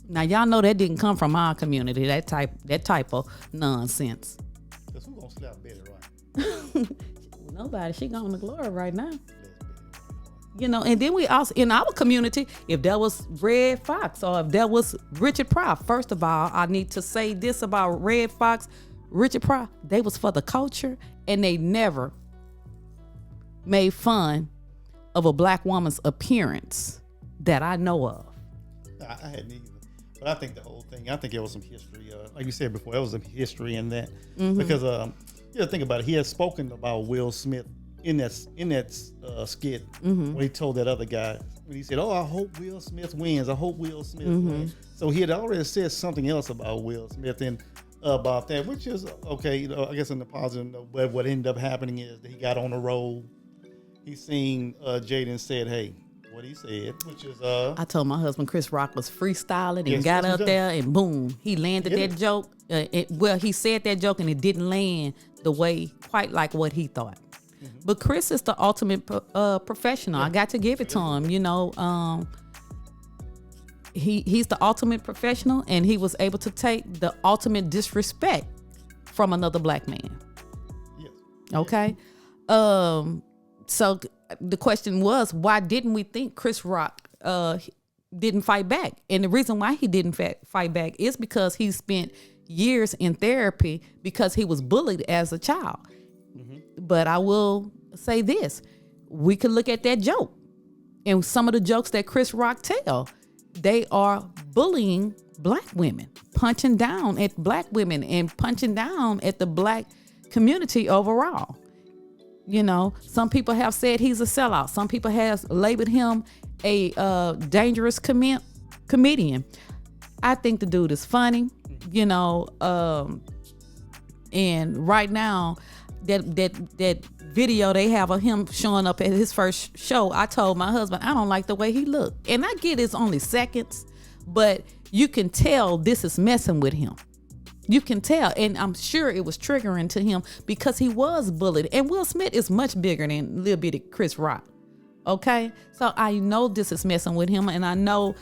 Now y'all know that didn't come from our community. That type of nonsense. Cause who gonna slap Betty White? Nobody. She gone to glory right now. You know, and then we also, in our community, if that was Red Fox or if that was Richard Pryor, first of all, I need to say this about Red Fox, Richard Pryor, they was for the culture and they never made fun of a black woman's appearance that I know of. I hadn't either. But I think the whole thing, I think there was some history. Like you said before, there was some history in that. Mm-hmm. Because, think about it. He had spoken about Will Smith in that skit when he told that other guy, when he said, "Oh, I hope Will Smith wins. I hope Will Smith wins." So he had already said something else about Will Smith and about that, which is okay. You know, I guess in the positive note, but what ended up happening is that he got on the road. He seen Jada and said, "Hey." What he said, which is I told my husband Chris Rock was freestyling and got up there and boom, he landed that joke. He said that joke and it didn't land the way quite like what he thought. But Chris is the ultimate professional. I got to give it to him. You know, he's the ultimate professional, and he was able to take the ultimate disrespect from another black man. Yes. Okay. So the question was, why didn't we think Chris Rock didn't fight back? And the reason why he didn't fight back is because he spent years in therapy because he was bullied as a child. But I will say this, we could look at that joke and some of the jokes that Chris Rock tell, they are bullying black women, punching down at black women and punching down at the black community overall. You know, some people have said he's a sellout. Some people have labeled him a dangerous comedian. I think the dude is funny, you know, and right now that video they have of him showing up at his first show, I told my husband, I don't like the way he looked. And I get it's only seconds, but you can tell this is messing with him. You can tell, and I'm sure it was triggering to him because he was bullied. And Will Smith is much bigger than little bitty Chris Rock. Okay, so I know this is messing with him, and I know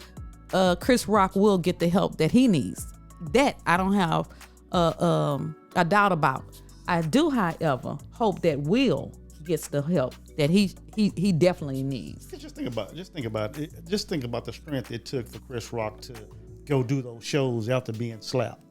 Chris Rock will get the help that he needs. That I don't have a doubt about. I do, however, hope that Will gets the help that he definitely needs. Just think about it. Just think about the strength it took for Chris Rock to go do those shows after being slapped.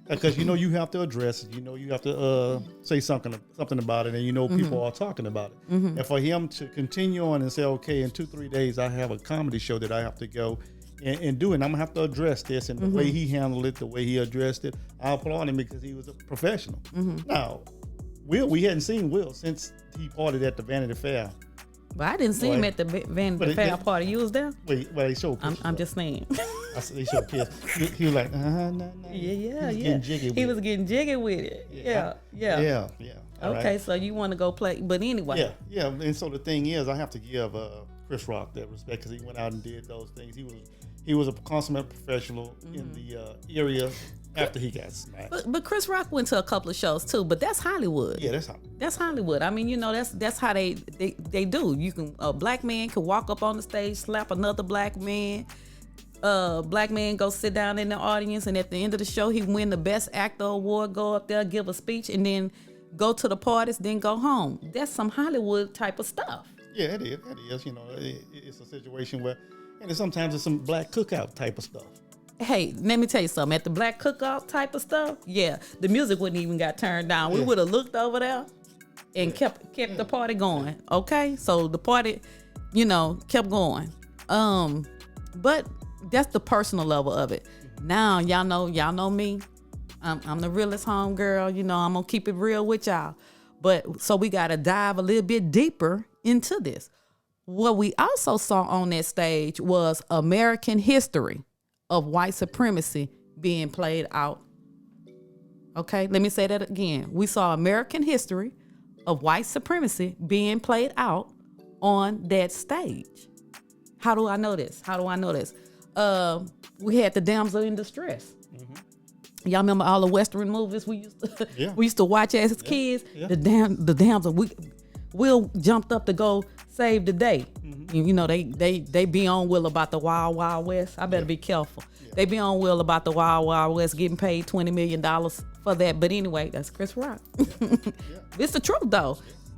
Because you know you have to address it. You know you have to say something about it, and you know people are talking about it. And for him to continue on and say, okay, in 2-3 days I have a comedy show that I have to go and do, and I'm gonna have to address this, and the way he handled it, the way he addressed it, I applaud him because he was a professional. Now, we hadn't seen Will since he partied at the Vanity Fair. But I didn't see him at the Vanity Fair party. You was there? Wait, they showed pictures. I'm just saying. They showed pictures. He was like, no. Yeah. He was getting jiggy with it. Yeah. Okay, right. So you want to go play, but anyway. Yeah. And so the thing is, I have to give Chris Rock that respect because he went out and did those things. He was a consummate professional in the area after he got smacked. But Chris Rock went to a couple of shows too. But that's Hollywood. Yeah, that's Hollywood. That's Hollywood. I mean, you know, that's how they do. You can a black man can walk up on the stage, slap another black man. Black man go sit down in the audience, and at the end of the show, he win the Best Actor award. Go up there, give a speech, and then go to the parties, then go home. That's some Hollywood type of stuff. Yeah, it is. You know, it's a situation where, and sometimes it's some black cookout type of stuff. Hey, let me tell you something. At the black cookout type of stuff, yeah, the music wouldn't even got turned down. We would have looked over there and kept the party going. Okay, so the party, you know, kept going. But that's the personal level of it. Now y'all know me. I'm the realest home girl. You know, I'm gonna keep it real with y'all. But so we gotta dive a little bit deeper into this. What we also saw on that stage was American history of white supremacy being played out. Okay, let me say that again. We saw American history of white supremacy being played out on that stage. How do I know this? We had the damsel in distress. Y'all remember all the Western movies we used to watch as kids? Yeah. The damsel, Will jumped up to go save the day. You know, they be on Will about the Wild Wild West. I better be careful. Yeah. They be on Will about the Wild Wild West, getting paid $20 million for that. But anyway, that's Chris Rock. It's the truth though.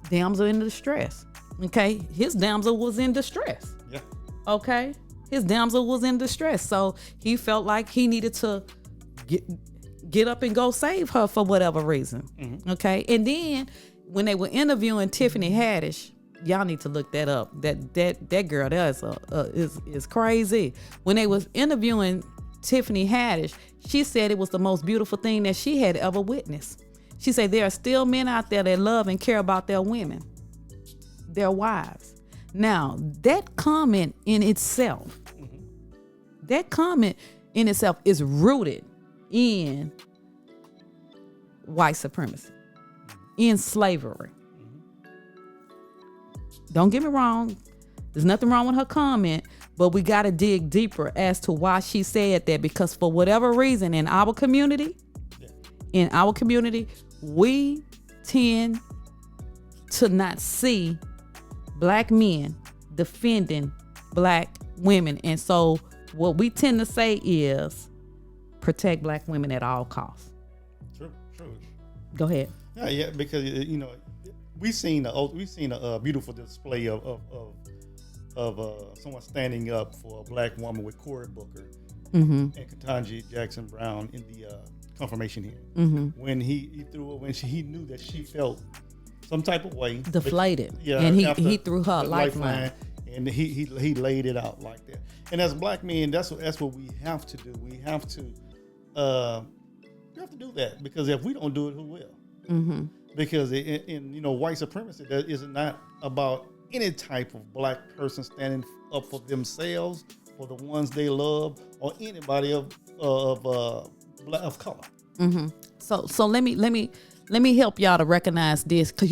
Damsel in distress. Okay, his damsel was in distress. Yeah. Okay, his damsel was in distress, so he felt like he needed to get up and go save her for whatever reason. Okay, and then when they were interviewing Tiffany Haddish, y'all need to look that up. That girl there is crazy. When they was interviewing Tiffany Haddish, she said it was the most beautiful thing that she had ever witnessed. She said there are still men out there that love and care about their women. their wives. Now, that comment in itself, is rooted in white supremacy, in slavery. Don't get me wrong. There's nothing wrong with her comment, but we got to dig deeper as to why she said that, because for whatever reason in our community, we tend to not see black men defending black women. And so what we tend to say is protect black women at all costs. True. Go ahead. Yeah, because we've seen a beautiful display of someone standing up for a black woman with Cory Booker and Ketanji Jackson Brown in the confirmation hearing. When he threw her, when he knew that she felt some type of way, deflated, and he threw her a lifeline, and he laid it out like that. And as black men, that's what we have to do. We have to do that, because if we don't do it, who will? Because in white supremacy, that is not about any type of black person standing up for themselves, for the ones they love, or anybody of color. So let me help y'all to recognize this, because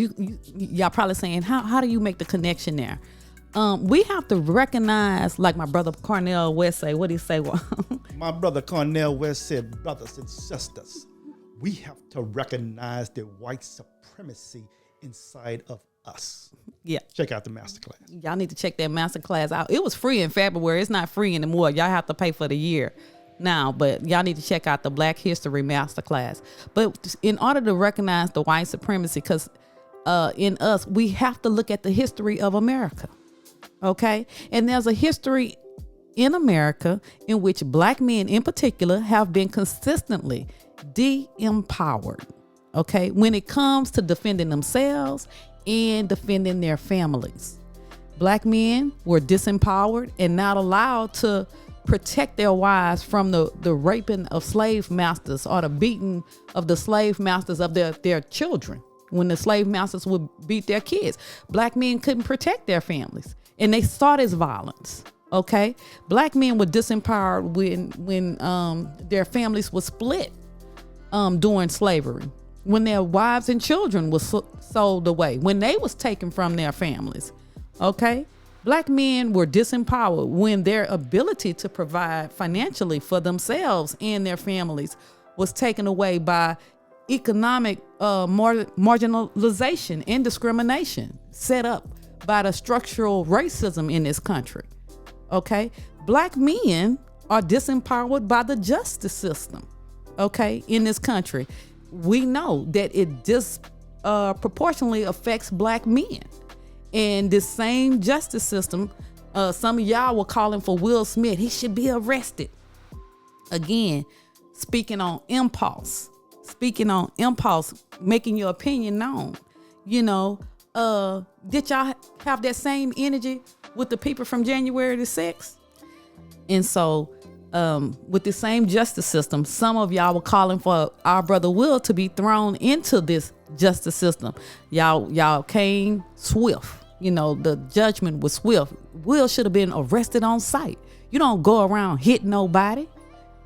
y'all probably saying, how do you make the connection there? We have to recognize, like my brother Cornel West say, what he say? My brother Cornel West said, brothers and sisters, we have to recognize the white supremacy inside of us. Yeah. Check out the masterclass. Y'all need to check that masterclass out. It was free in February. It's not free anymore. Y'all have to pay for the year now, but y'all need to check out the Black History masterclass. But in order to recognize the white supremacy, because in us, we have to look at the history of America. Okay? And there's a history in America in which black men in particular have been consistently de-empowered. Okay? When it comes to defending themselves and defending their families. Black men were disempowered and not allowed to protect their wives from the raping of slave masters or the beating of the slave masters of their children. When the slave masters would beat their kids, black men couldn't protect their families, and they saw this violence. Okay, black men were disempowered when their families were split during slavery, when their wives and children were sold away, when they was taken from their families. Okay, black men were disempowered when their ability to provide financially for themselves and their families was taken away by economic marginalization and discrimination set up by the structural racism in this country. Okay, black men are disempowered by the justice system. Okay, in this country, we know that it disproportionately affects black men. And this same justice system, some of y'all were calling for Will Smith. He should be arrested. Again, speaking on impulse, making your opinion known. Did y'all have that same energy with the people from January the 6th? And so with the same justice system, some of y'all were calling for our brother Will to be thrown into this justice system. Y'all came swift. The judgment was swift. Will should have been arrested on sight. You don't go around hitting nobody.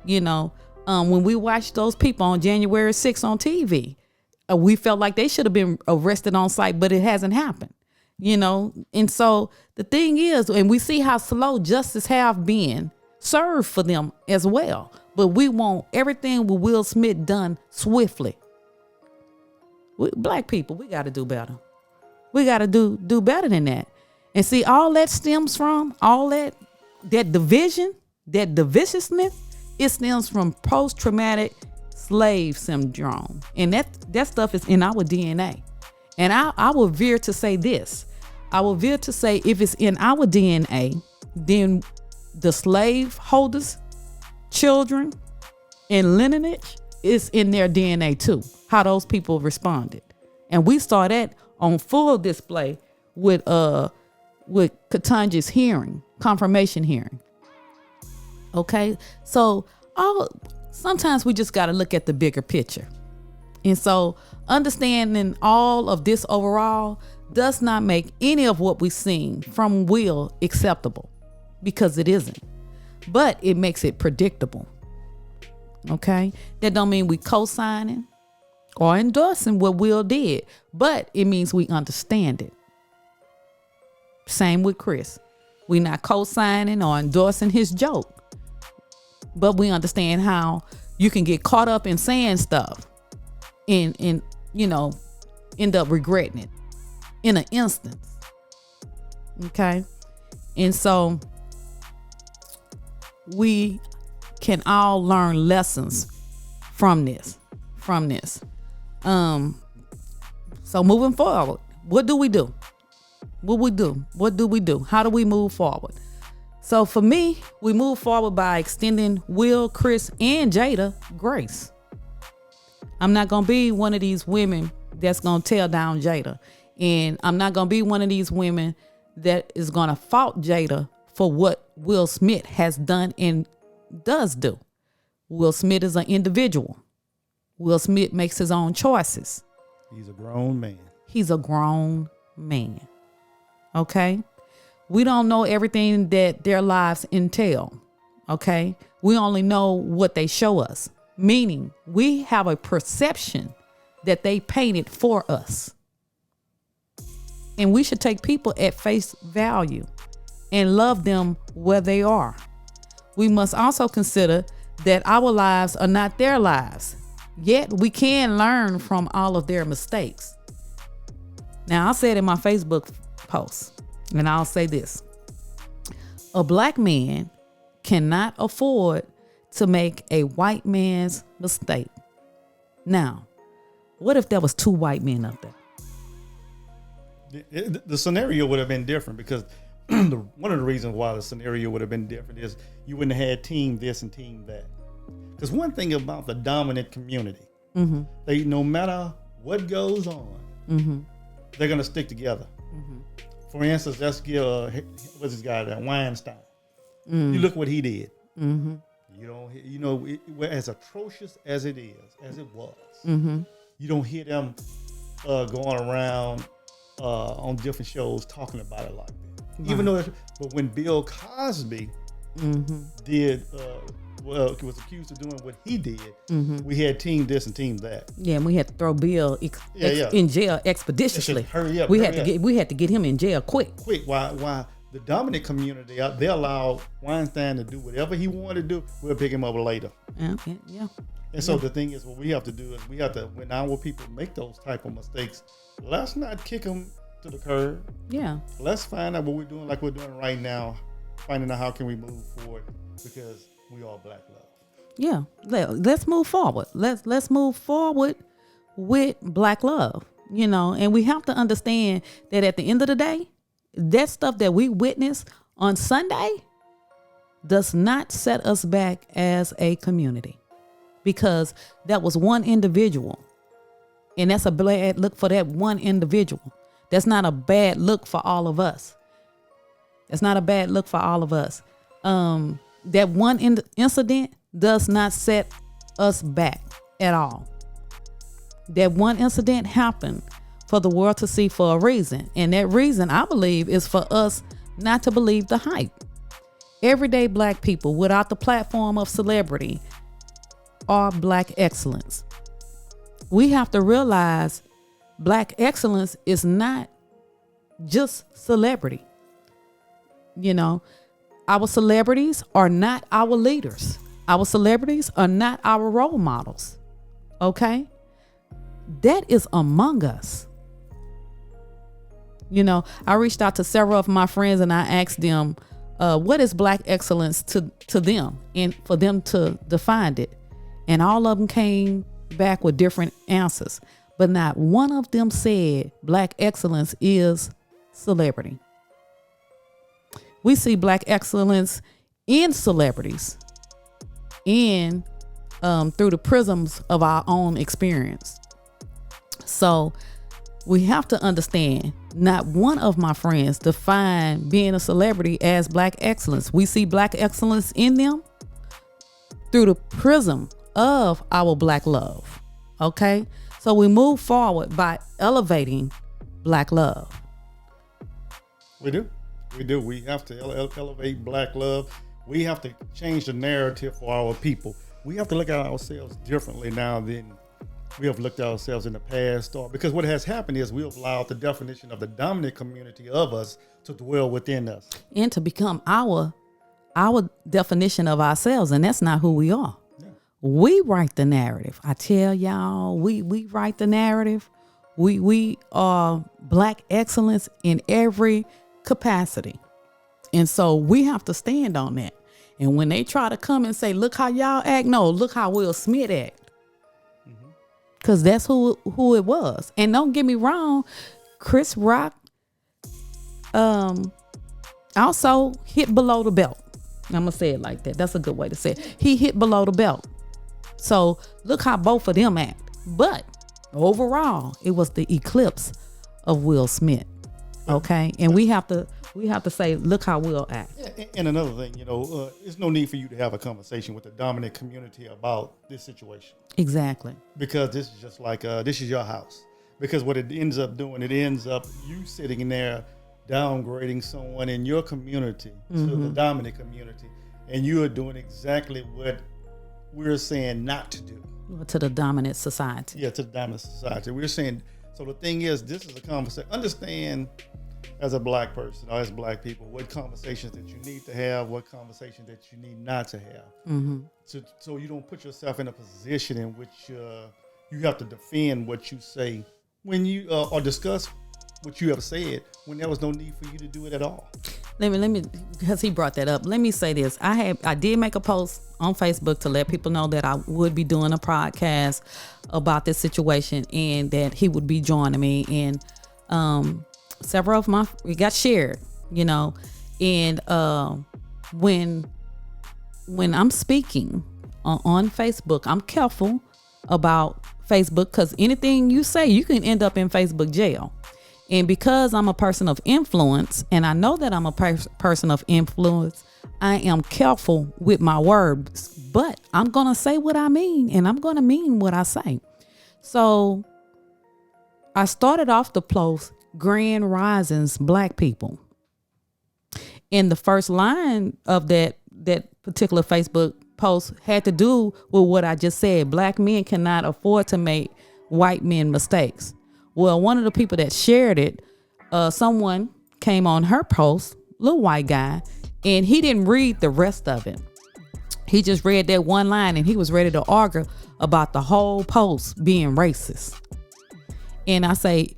When we watched those people on January 6th on TV, we felt like they should have been arrested on sight, but it hasn't happened. And so the thing is, and we see how slow justice have been served for them as well. But we want everything with Will Smith done swiftly. Black people, we got to do better. We got to do better than that. And see, all that stems from, all that division, that divisiveness, it stems from post-traumatic slave syndrome. And that stuff is in our DNA. And I will veer to say this. I will veer to say, if it's in our DNA, then the slave holders, children, and lineage is in their DNA too. How those people responded. And we saw that on full display with Ketanji's hearing, confirmation hearing. Okay, so sometimes we just got to look at the bigger picture. And so understanding all of this overall, does not make any of what we've seen from Will acceptable, because it isn't. But it makes it predictable. Okay? That don't mean we co-signing or endorsing what Will did, but it means we understand it. Same with Chris. We not co-signing or endorsing his joke, but we understand how you can get caught up in saying stuff and end up regretting it in an instance. Okay? And so we can all learn lessons from this. So moving forward, what do we do? What do we do? How do we move forward? So for me, we move forward by extending Will, Chris, and Jada grace. I'm not going to be one of these women that's going to tear down Jada. And I'm not going to be one of these women that is going to fault Jada for what Will Smith has done and does do. Will Smith is an individual. Will Smith makes his own choices. He's a grown man. He's a grown man. Okay? We don't know everything that their lives entail. Okay? We only know what they show us. Meaning, we have a perception that they painted for us. And we should take people at face value and love them where they are. We must also consider that our lives are not their lives, yet we can learn from all of their mistakes. Now, I said in my Facebook post, and I'll say this: a black man cannot afford to make a white man's mistake. Now, what if there was two white men up there? The scenario would have been different, because one of the reasons why the scenario would have been different is you wouldn't have had team this and team that. Because one thing about the dominant community, they, no matter what goes on, they're going to stick together. For instance, let's give, what's this guy, that Weinstein. You look what he did. As atrocious as it is, as it was, you don't hear them going around on different shows talking about it like that. Right. Even though, but when Bill Cosby did, was accused of doing what he did, we had team this and team that. Yeah, and we had to throw Bill in jail expeditiously. Hurry up! We had to get him in jail quick. Why the dominant community, they allow Weinstein to do whatever he wanted to do. We'll pick him up later. Yeah. And so the thing is, what we have to do is when our people make those type of mistakes, let's not kick them to the curb. Yeah. Let's find out what we're doing, like we're doing right now, finding out how can we move forward, because we all black love. Yeah. Let's move forward. Let's move forward with black love, and we have to understand that at the end of the day, that stuff that we witness on Sunday does not set us back as a community, because that was one individual, and that's a bad look for that one individual. That's not a bad look for all of us. That one incident does not set us back at all. That one incident happened for the world to see for a reason. And that reason, I believe, is for us not to believe the hype. Everyday black people without the platform of celebrity are black excellence. We have to realize black excellence is not just celebrity. Our celebrities are not our leaders. Our celebrities are not our role models. Okay? That is among us. I reached out to several of my friends and I asked them, what is black excellence to them, and for them to define it. And all of them came back with different answers, but not one of them said black excellence is celebrity. We see black excellence in celebrities and through the prisms of our own experience. So we have to understand, not one of my friends defined being a celebrity as black excellence. We see black excellence in them through the prism of our black love. Okay? So we move forward by elevating black love. We do. We do. We have to elevate Black love. We have to change the narrative for our people. We have to look at ourselves differently now than we have looked at ourselves in the past. Because what has happened is we have allowed the definition of the dominant community of us to dwell within us. And to become our definition of ourselves. And that's not who we are. Yeah. We write the narrative. I tell y'all, we write the narrative. We are Black excellence in every capacity. And so we have to stand on that. And when they try to come and say, look how y'all act, no, look how Will Smith act. Because that's who it was. And don't get me wrong, Chris Rock also hit below the belt. I'm going to say it like that. That's a good way to say it. He hit below the belt. So look how both of them act. But overall, it was the eclipse of Will Smith. Okay? And we have to say, look how Will act. And another thing, there's no need for you to have a conversation with the dominant community about this situation. Exactly. Because this is just like, this is your house. Because what it ends up doing, it ends up you sitting in there downgrading someone in your community to the dominant community. And you are doing exactly what we're saying not to do. To the dominant society. Yeah, to the dominant society. We're saying, so the thing is, this is a conversation. Understand as a Black person or as Black people, what conversations that you need to have, what conversations that you need not to have. So you don't put yourself in a position in which you have to defend what you say when you or discuss what you have said when there was no need for you to do it at all. Let me, because he brought that up. Let me say this. I did make a post on Facebook to let people know that I would be doing a podcast about this situation and that he would be joining me. And several of it got shared, and when I'm speaking on Facebook, I'm careful about Facebook because anything you say, you can end up in Facebook jail. And because I'm a person of influence, and I know that I'm a person of influence, I am careful with my words, but I'm going to say what I mean, and I'm going to mean what I say. So I started off the post, Grand Risings, Black people. And the first line of that particular Facebook post had to do with what I just said. Black men cannot afford to make white men mistakes. Well, one of the people that shared it, someone came on her post, little white guy, and he didn't read the rest of it. He just read that one line and he was ready to argue about the whole post being racist. And I say,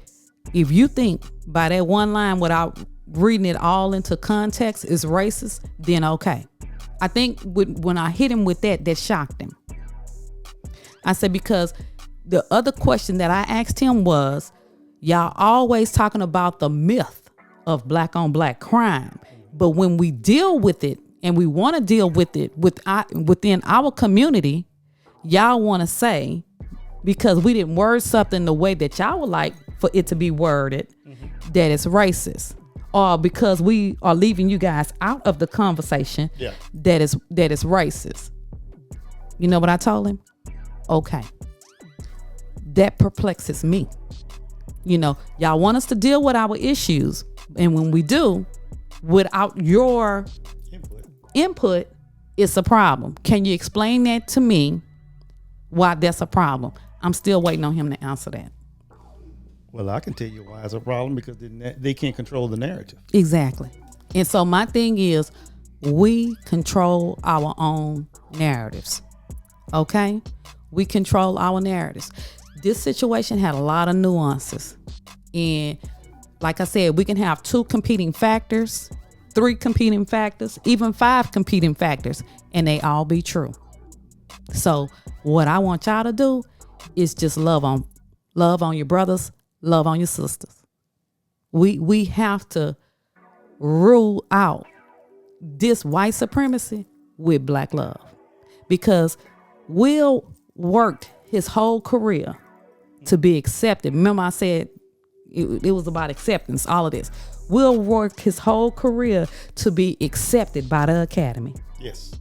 if you think by that one line without reading it all into context is racist, then okay. I think when I hit him with that shocked him. I said, because the other question that I asked him was, y'all always talking about the myth of Black on Black crime. But when we deal with it and we want to deal with it within our community, y'all want to say, because we didn't word something the way that y'all would like for it to be worded, that it's racist. Or because we are leaving you guys out of the conversation, that is racist. You know what I told him? Okay. That perplexes me. Y'all want us to deal with our issues. And when we do, without your input, it's a problem. Can you explain that to me, why that's a problem? I'm still waiting on him to answer that. Well, I can tell you why it's a problem, because they can't control the narrative. Exactly. And so my thing is, we control our own narratives. Okay? We control our narratives. This situation had a lot of nuances. And like I said, we can have 2 competing factors, 3 competing factors, even 5 competing factors, and they all be true. So what I want y'all to do is just love on your brothers, love on your sisters. We have to rule out this white supremacy with Black love, because Will worked his whole career to be accepted. Remember I said it was about acceptance, all of this. Will worked his whole career to be accepted by the Academy. Yes.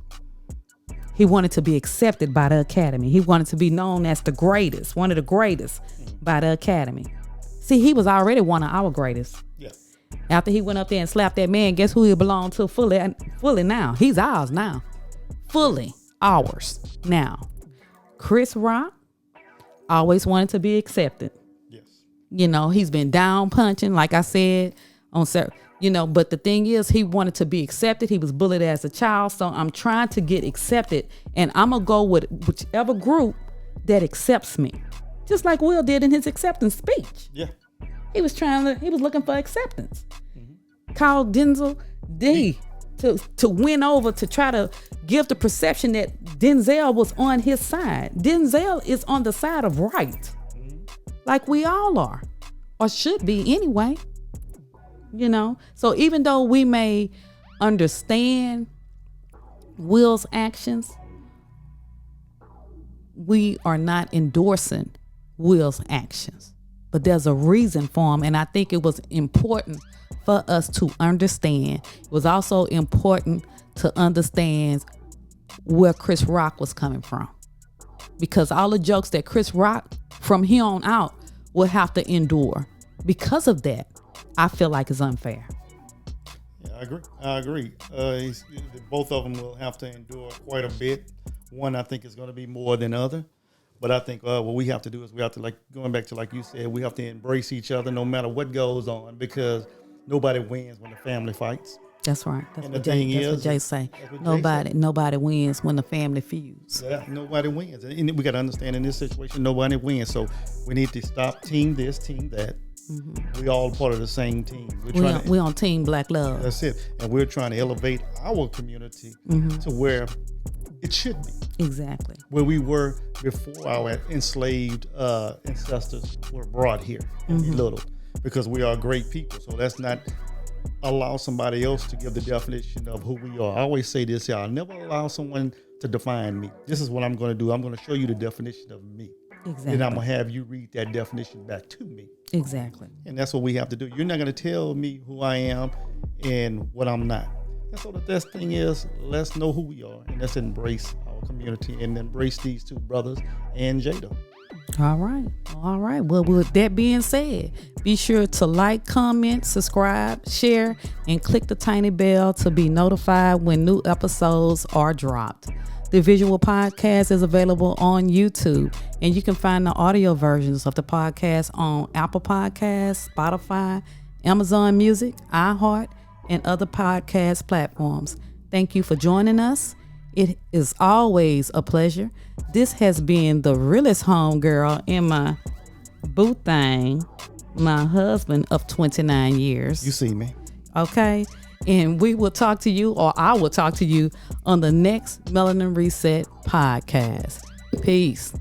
He wanted to be accepted by the Academy. He wanted to be known as the greatest, one of the greatest by the Academy. See, he was already one of our greatest. Yeah. After he went up there and slapped that man, guess who he belonged to fully now? He's ours now. Fully ours now. Chris Rock always wanted to be accepted. Yes. You know, he's been down punching, like I said, but the thing is, he wanted to be accepted. He was bullied as a child. So I'm trying to get accepted, and I'm going to go with whichever group that accepts me. Just like Will did in his acceptance speech. Yeah. He was looking for acceptance. Mm-hmm. Called Denzel D to win over, to try to give the perception that Denzel was on his side. Denzel is on the side of right. Mm-hmm. Like we all are, or should be anyway. You know? So even though we may understand Will's actions, we are not endorsing Will's actions. But there's a reason for him, and I think it was important for us to understand. It was also important to understand where Chris Rock was coming from, because all the jokes that Chris Rock from here on out will have to endure because of that, I feel like is unfair. Yeah, I agree. Both of them will have to endure quite a bit. One, I think, is going to be more than other. But I think what we have to do is we have to, like, going back to, like you said, we have to embrace each other no matter what goes on, because nobody wins when the family fights. That's right. That's what Jay say. Nobody wins when the family feuds. Yeah, nobody wins. And we got to understand, in this situation, nobody wins. So we need to stop team this, team that. Mm-hmm. We all part of the same team. We're on Team Black Love. That's it. And we're trying to elevate our community to where it should be. Exactly. Where we were before our enslaved ancestors were brought here and belittled, because we are great people. So let's not allow somebody else to give the definition of who we are. I always say this, y'all. Never allow someone to define me. This is what I'm going to do. I'm going to show you the definition of me. Exactly. Then I'm going to have you read that definition back to me. Exactly. And that's what we have to do. You're not going to tell me who I am and what I'm not. And so the best thing is, let's know who we are, and let's embrace our community and embrace these two brothers and Jada. All right. Well, with that being said, be sure to like, comment, subscribe, share, and click the tiny bell to be notified when new episodes are dropped. The visual podcast is available on YouTube, and you can find the audio versions of the podcast on Apple Podcasts, Spotify, Amazon Music, iHeart, and other podcast platforms. Thank you for joining us. It is always a pleasure. This has been the realest homegirl in my boo thing, my husband of 29 years. You see me. Okay. And we will talk to you, or I will talk to you on the next Melanin Reset podcast. Peace.